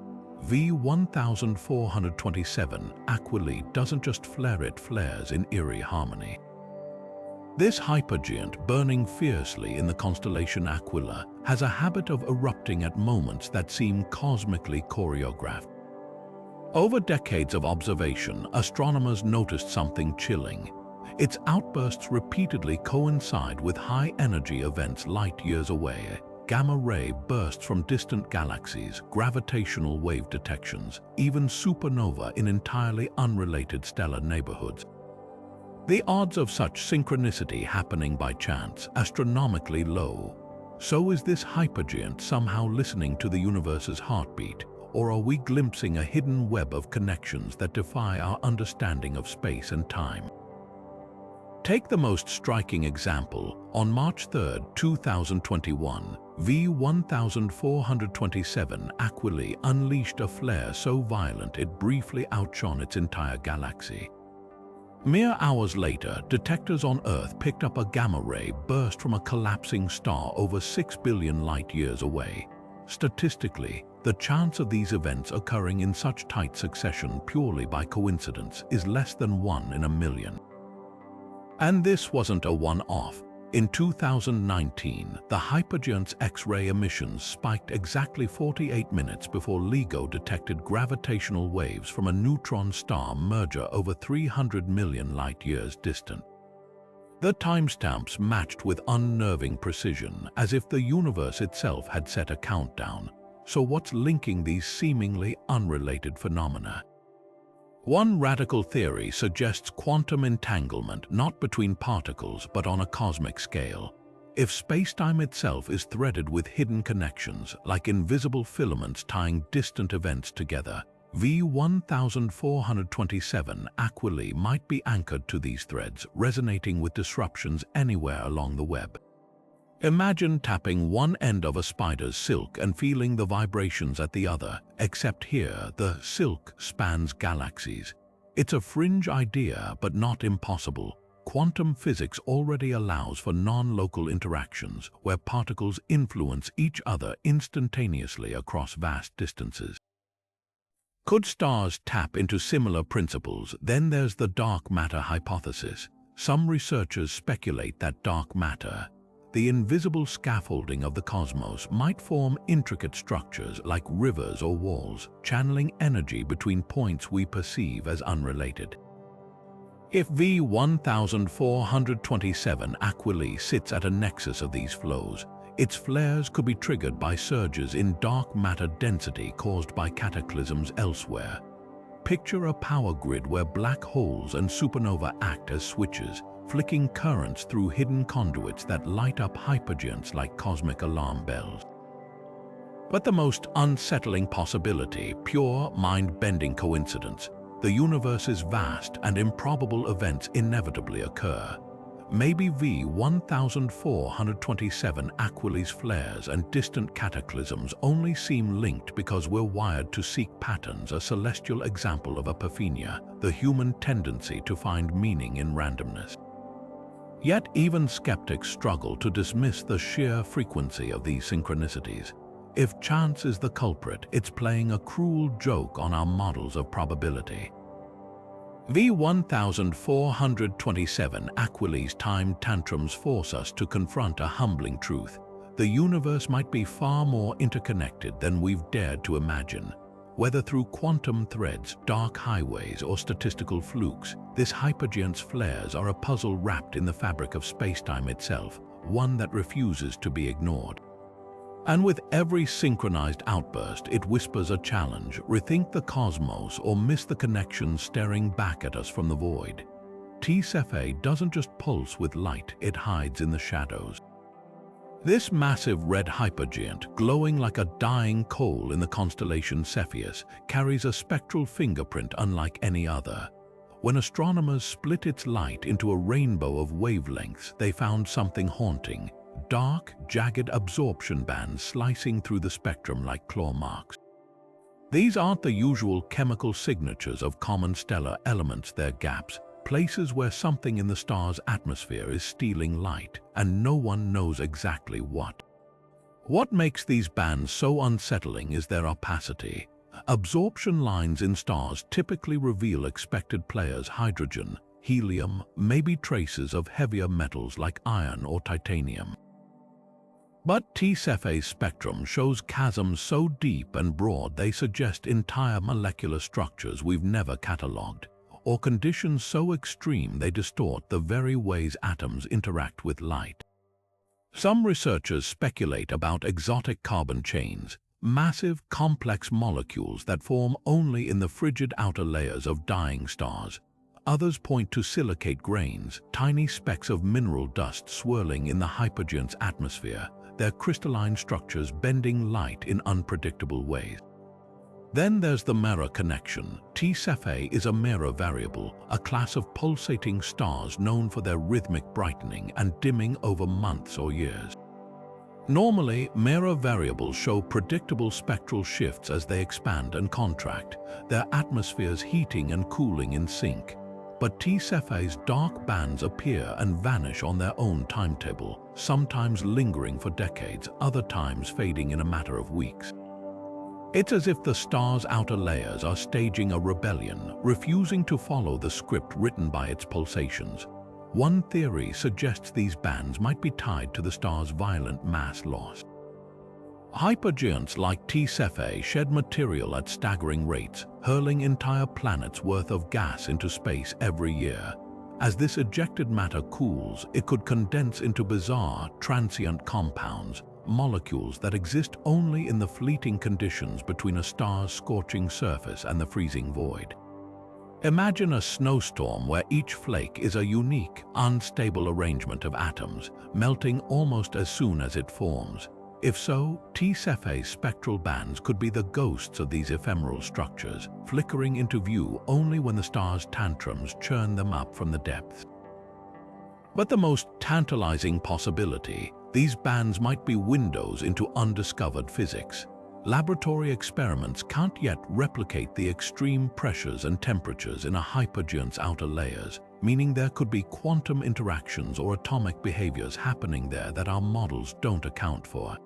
V1427 Aquila doesn't just flare, it flares in eerie harmony. This hypergiant, burning fiercely in the constellation Aquila, has a habit of erupting at moments that seem cosmically choreographed. Over decades of observation, astronomers noticed something chilling. Its outbursts repeatedly coincide with high-energy events light years away. Gamma-ray bursts from distant galaxies, gravitational wave detections, even supernova in entirely unrelated stellar neighborhoods. The odds of such synchronicity happening by chance astronomically low. So is this hypergiant somehow listening to the universe's heartbeat, or are we glimpsing a hidden web of connections that defy our understanding of space and time? Take the most striking example. On March 3, 2021, V1427 Aquila unleashed a flare so violent it briefly outshone its entire galaxy. Mere hours later, detectors on Earth picked up a gamma-ray burst from a collapsing star over 6 billion light-years away. Statistically, the chance of these events occurring in such tight succession purely by coincidence is less than 1 in a million. And this wasn't a one-off. In 2019, the hypergiant's X-ray emissions spiked exactly 48 minutes before LIGO detected gravitational waves from a neutron star merger over 300 million light-years distant. The timestamps matched with unnerving precision, as if the universe itself had set a countdown. So what's linking these seemingly unrelated phenomena? One radical theory suggests quantum entanglement not between particles but on a cosmic scale. If spacetime itself is threaded with hidden connections, like invisible filaments tying distant events together, V1427 Aquila might be anchored to these threads, resonating with disruptions anywhere along the web. Imagine tapping one end of a spider's silk and feeling the vibrations at the other, except here the silk spans galaxies. It's a fringe idea, but not impossible. Quantum physics already allows for non-local interactions, where particles influence each other instantaneously across vast distances. Could stars tap into similar principles? Then there's the dark matter hypothesis. Some researchers speculate that dark matter, the invisible scaffolding of the cosmos, might form intricate structures like rivers or walls, channeling energy between points we perceive as unrelated. If V1427 Aquila sits at a nexus of these flows, its flares could be triggered by surges in dark matter density caused by cataclysms elsewhere. Picture a power grid where black holes and supernova act as switches, flicking currents through hidden conduits that light up hypergiants like cosmic alarm bells. But the most unsettling possibility, pure mind-bending coincidence, the universe is vast and improbable events inevitably occur. Maybe V1427 Aquila's flares and distant cataclysms only seem linked because we're wired to seek patterns, a celestial example of apophenia, the human tendency to find meaning in randomness. Yet even skeptics struggle to dismiss the sheer frequency of these synchronicities. If chance is the culprit, it's playing a cruel joke on our models of probability. V1427 Aquila's time tantrums force us to confront a humbling truth. The universe might be far more interconnected than we've dared to imagine. Whether through quantum threads, dark highways, or statistical flukes, this hypergiant's flares are a puzzle wrapped in the fabric of spacetime itself, one that refuses to be ignored. And with every synchronized outburst, it whispers a challenge: rethink the cosmos or miss the connection staring back at us from the void. T Cephei doesn't just pulse with light, it hides in the shadows. This massive red hypergiant, glowing like a dying coal in the constellation Cepheus, carries a spectral fingerprint unlike any other. When astronomers split its light into a rainbow of wavelengths, they found something haunting: dark, jagged absorption bands slicing through the spectrum like claw marks. These aren't the usual chemical signatures of common stellar elements, they're gaps, places where something in the star's atmosphere is stealing light, and no one knows exactly what. What makes these bands so unsettling is their opacity. Absorption lines in stars typically reveal expected players: hydrogen, helium, maybe traces of heavier metals like iron or titanium. But T Cephei's spectrum shows chasms so deep and broad they suggest entire molecular structures we've never catalogued, or conditions so extreme they distort the very ways atoms interact with light. Some researchers speculate about exotic carbon chains, massive, complex molecules that form only in the frigid outer layers of dying stars. Others point to silicate grains, tiny specks of mineral dust swirling in the hypergiant's atmosphere, their crystalline structures bending light in unpredictable ways. Then there's the mirror connection. T Cephei is a mirror variable, a class of pulsating stars known for their rhythmic brightening and dimming over months or years. Normally, mirror variables show predictable spectral shifts as they expand and contract, their atmospheres heating and cooling in sync. But T Cephei's dark bands appear and vanish on their own timetable, sometimes lingering for decades, other times fading in a matter of weeks. It's as if the star's outer layers are staging a rebellion, refusing to follow the script written by its pulsations. One theory suggests these bands might be tied to the star's violent mass loss. Hypergiants like T Cephei shed material at staggering rates, hurling entire planets' worth of gas into space every year. As this ejected matter cools, it could condense into bizarre, transient compounds, molecules that exist only in the fleeting conditions between a star's scorching surface and the freezing void. Imagine a snowstorm where each flake is a unique, unstable arrangement of atoms, melting almost as soon as it forms. If so, T Cephei's spectral bands could be the ghosts of these ephemeral structures, flickering into view only when the star's tantrums churn them up from the depths. But the most tantalizing possibility: these bands might be windows into undiscovered physics. Laboratory experiments can't yet replicate the extreme pressures and temperatures in a hypergiant's outer layers, meaning there could be quantum interactions or atomic behaviors happening there that our models don't account for.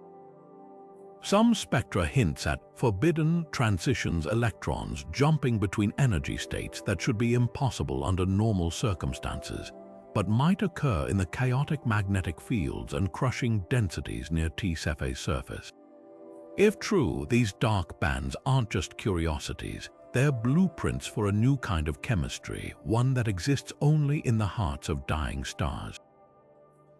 Some spectra hints at forbidden transitions, electrons jumping between energy states that should be impossible under normal circumstances, but might occur in the chaotic magnetic fields and crushing densities near T Cephei's surface. If true, these dark bands aren't just curiosities, they're blueprints for a new kind of chemistry, one that exists only in the hearts of dying stars.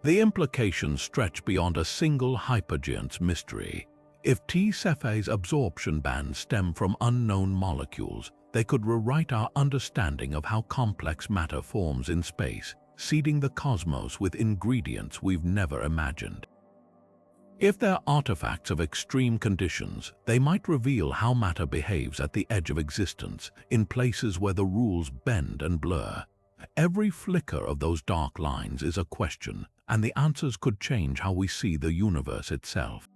The implications stretch beyond a single hypergiant's mystery. If T Cephei's absorption bands stem from unknown molecules, they could rewrite our understanding of how complex matter forms in space, seeding the cosmos with ingredients we've never imagined. If they're artifacts of extreme conditions, they might reveal how matter behaves at the edge of existence, in places where the rules bend and blur. Every flicker of those dark lines is a question, and the answers could change how we see the universe itself.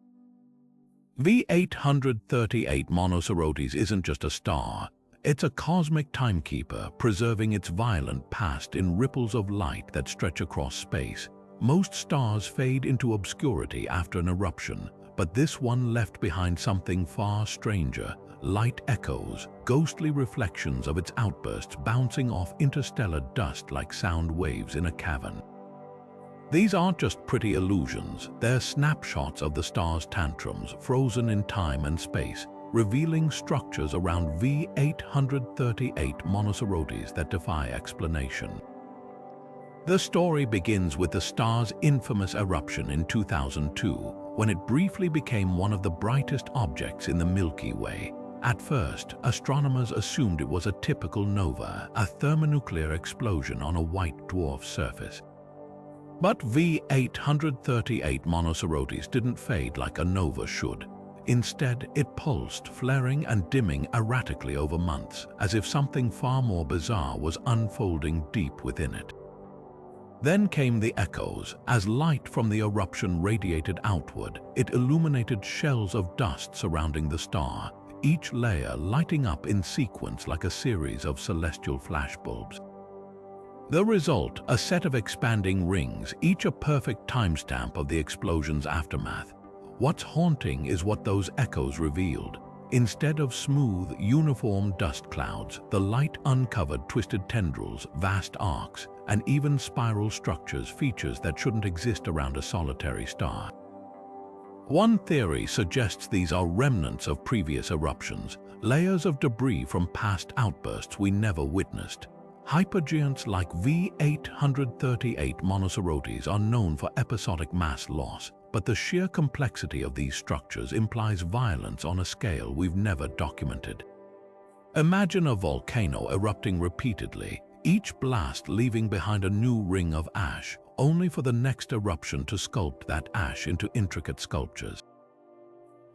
V838 Monocerotis isn't just a star. It's a cosmic timekeeper, preserving its violent past in ripples of light that stretch across space. Most stars fade into obscurity after an eruption, but this one left behind something far stranger: light echoes, ghostly reflections of its outbursts bouncing off interstellar dust like sound waves in a cavern. These aren't just pretty illusions, they're snapshots of the star's tantrums, frozen in time and space, revealing structures around V838 Monocerotis that defy explanation. The story begins with the star's infamous eruption in 2002, when it briefly became one of the brightest objects in the Milky Way. At first, astronomers assumed it was a typical nova, a thermonuclear explosion on a white dwarf surface. But V838 Monocerotis didn't fade like a nova should. Instead, it pulsed, flaring and dimming erratically over months, as if something far more bizarre was unfolding deep within it. Then came the echoes. As light from the eruption radiated outward, it illuminated shells of dust surrounding the star, each layer lighting up in sequence like a series of celestial flashbulbs. The result, a set of expanding rings, each a perfect timestamp of the explosion's aftermath. What's haunting is what those echoes revealed. Instead of smooth, uniform dust clouds, the light uncovered twisted tendrils, vast arcs, and even spiral structures, features that shouldn't exist around a solitary star. One theory suggests these are remnants of previous eruptions, layers of debris from past outbursts we never witnessed. Hypergiants like V838 Monocerotis are known for episodic mass loss, but the sheer complexity of these structures implies violence on a scale we've never documented. Imagine a volcano erupting repeatedly, each blast leaving behind a new ring of ash, only for the next eruption to sculpt that ash into intricate sculptures.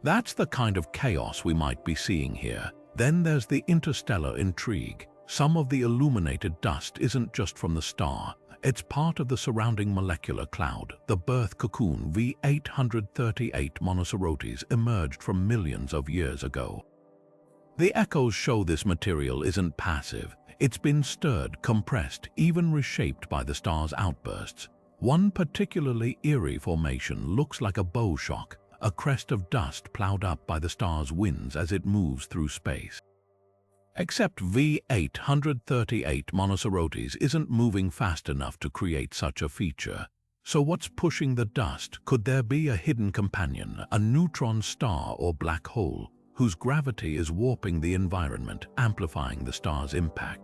That's the kind of chaos we might be seeing here. Then there's the interstellar intrigue. Some of the illuminated dust isn't just from the star, it's part of the surrounding molecular cloud. The birth cocoon V838 Monocerotis emerged from millions of years ago. The echoes show this material isn't passive. It's been stirred, compressed, even reshaped by the star's outbursts. One particularly eerie formation looks like a bow shock, a crest of dust plowed up by the star's winds as it moves through space. Except V838 Monocerotis isn't moving fast enough to create such a feature. So what's pushing the dust? Could there be a hidden companion, a neutron star or black hole, whose gravity is warping the environment, amplifying the star's impact?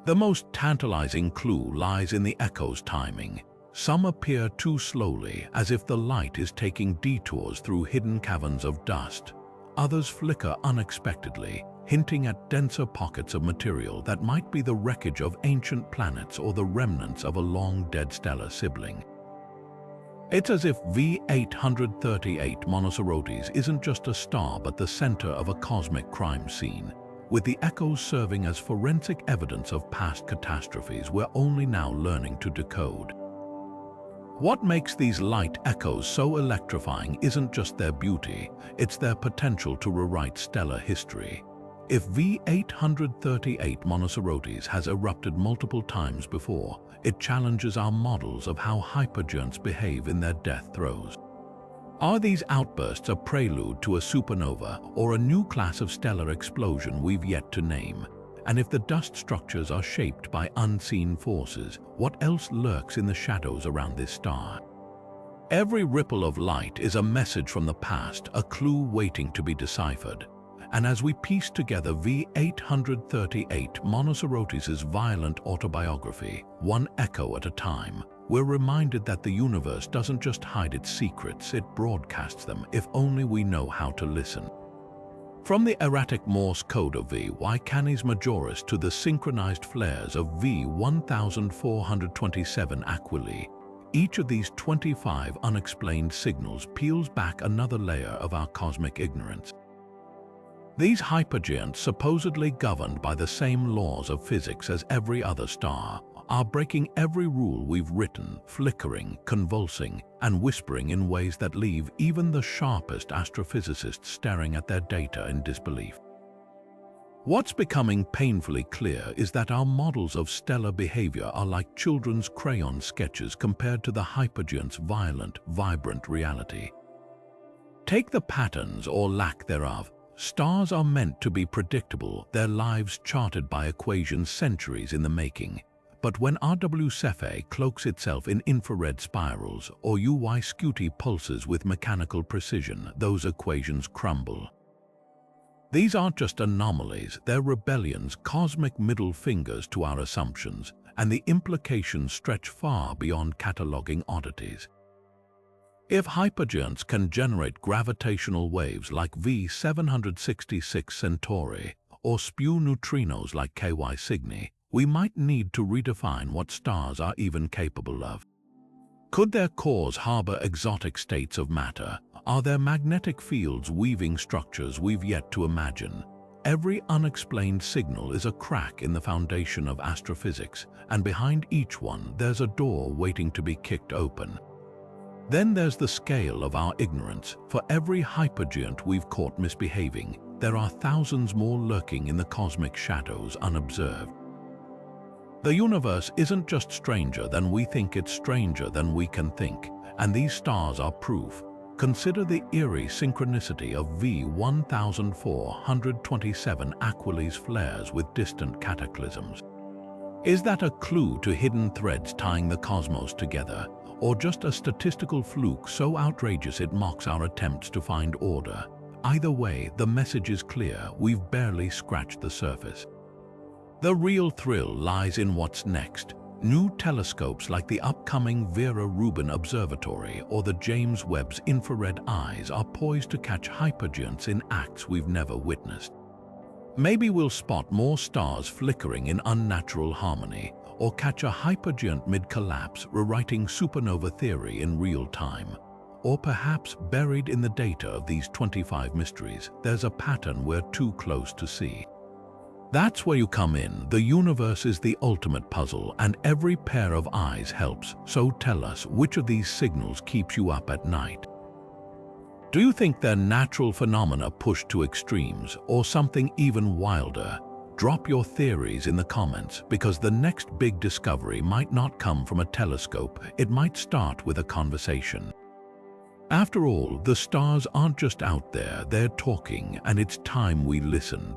The most tantalizing clue lies in the echoes' timing. Some appear too slowly, as if the light is taking detours through hidden caverns of dust. Others flicker unexpectedly, hinting at denser pockets of material that might be the wreckage of ancient planets or the remnants of a long-dead stellar sibling. It's as if V838 Monocerotis isn't just a star but the center of a cosmic crime scene, with the echoes serving as forensic evidence of past catastrophes we're only now learning to decode. What makes these light echoes so electrifying isn't just their beauty, it's their potential to rewrite stellar history. If V838 Monocerotis has erupted multiple times before, it challenges our models of how hypergiants behave in their death throes. Are these outbursts a prelude to a supernova or a new class of stellar explosion we've yet to name? And if the dust structures are shaped by unseen forces, what else lurks in the shadows around this star? Every ripple of light is a message from the past, a clue waiting to be deciphered. And as we piece together V838 Monocerotis' violent autobiography, one echo at a time, we're reminded that the universe doesn't just hide its secrets, it broadcasts them, if only we know how to listen. From the erratic Morse code of VY Canis Majoris to the synchronized flares of V1427 Aquili, each of these 25 unexplained signals peels back another layer of our cosmic ignorance. These hypergiants, supposedly governed by the same laws of physics as every other star, are breaking every rule we've written, flickering, convulsing, and whispering in ways that leave even the sharpest astrophysicists staring at their data in disbelief. What's becoming painfully clear is that our models of stellar behavior are like children's crayon sketches compared to the hypergiant's violent, vibrant reality. Take the patterns or lack thereof. Stars are meant to be predictable, their lives charted by equations centuries in the making. But when RW Cephei cloaks itself in infrared spirals or UY Scuti pulses with mechanical precision, those equations crumble. These aren't just anomalies, they're rebellions, cosmic middle fingers to our assumptions, and the implications stretch far beyond cataloging oddities. If hypergiants can generate gravitational waves like V766 Centauri or spew neutrinos like KY Cygni, we might need to redefine what stars are even capable of. Could their cores harbor exotic states of matter? Are their magnetic fields weaving structures we've yet to imagine? Every unexplained signal is a crack in the foundation of astrophysics, and behind each one there's a door waiting to be kicked open. Then there's the scale of our ignorance. For every hypergiant we've caught misbehaving, there are thousands more lurking in the cosmic shadows unobserved. The universe isn't just stranger than we think, it's stranger than we can think, and these stars are proof. Consider the eerie synchronicity of V1427 Aquiles flares with distant cataclysms. Is that a clue to hidden threads tying the cosmos together, or just a statistical fluke so outrageous it mocks our attempts to find order? Either way, the message is clear: we've barely scratched the surface. The real thrill lies in what's next. New telescopes like the upcoming Vera Rubin Observatory or the James Webb's infrared eyes are poised to catch hypergiants in acts we've never witnessed. Maybe we'll spot more stars flickering in unnatural harmony, or catch a hypergiant mid-collapse rewriting supernova theory in real time. Or perhaps buried in the data of these 25 mysteries, there's a pattern we're too close to see. That's where you come in. The universe is the ultimate puzzle, and every pair of eyes helps. So tell us, which of these signals keeps you up at night? Do you think they're natural phenomena pushed to extremes, or something even wilder? Drop your theories in the comments, because the next big discovery might not come from a telescope. It might start with a conversation. After all, the stars aren't just out there, they're talking, and it's time we listen.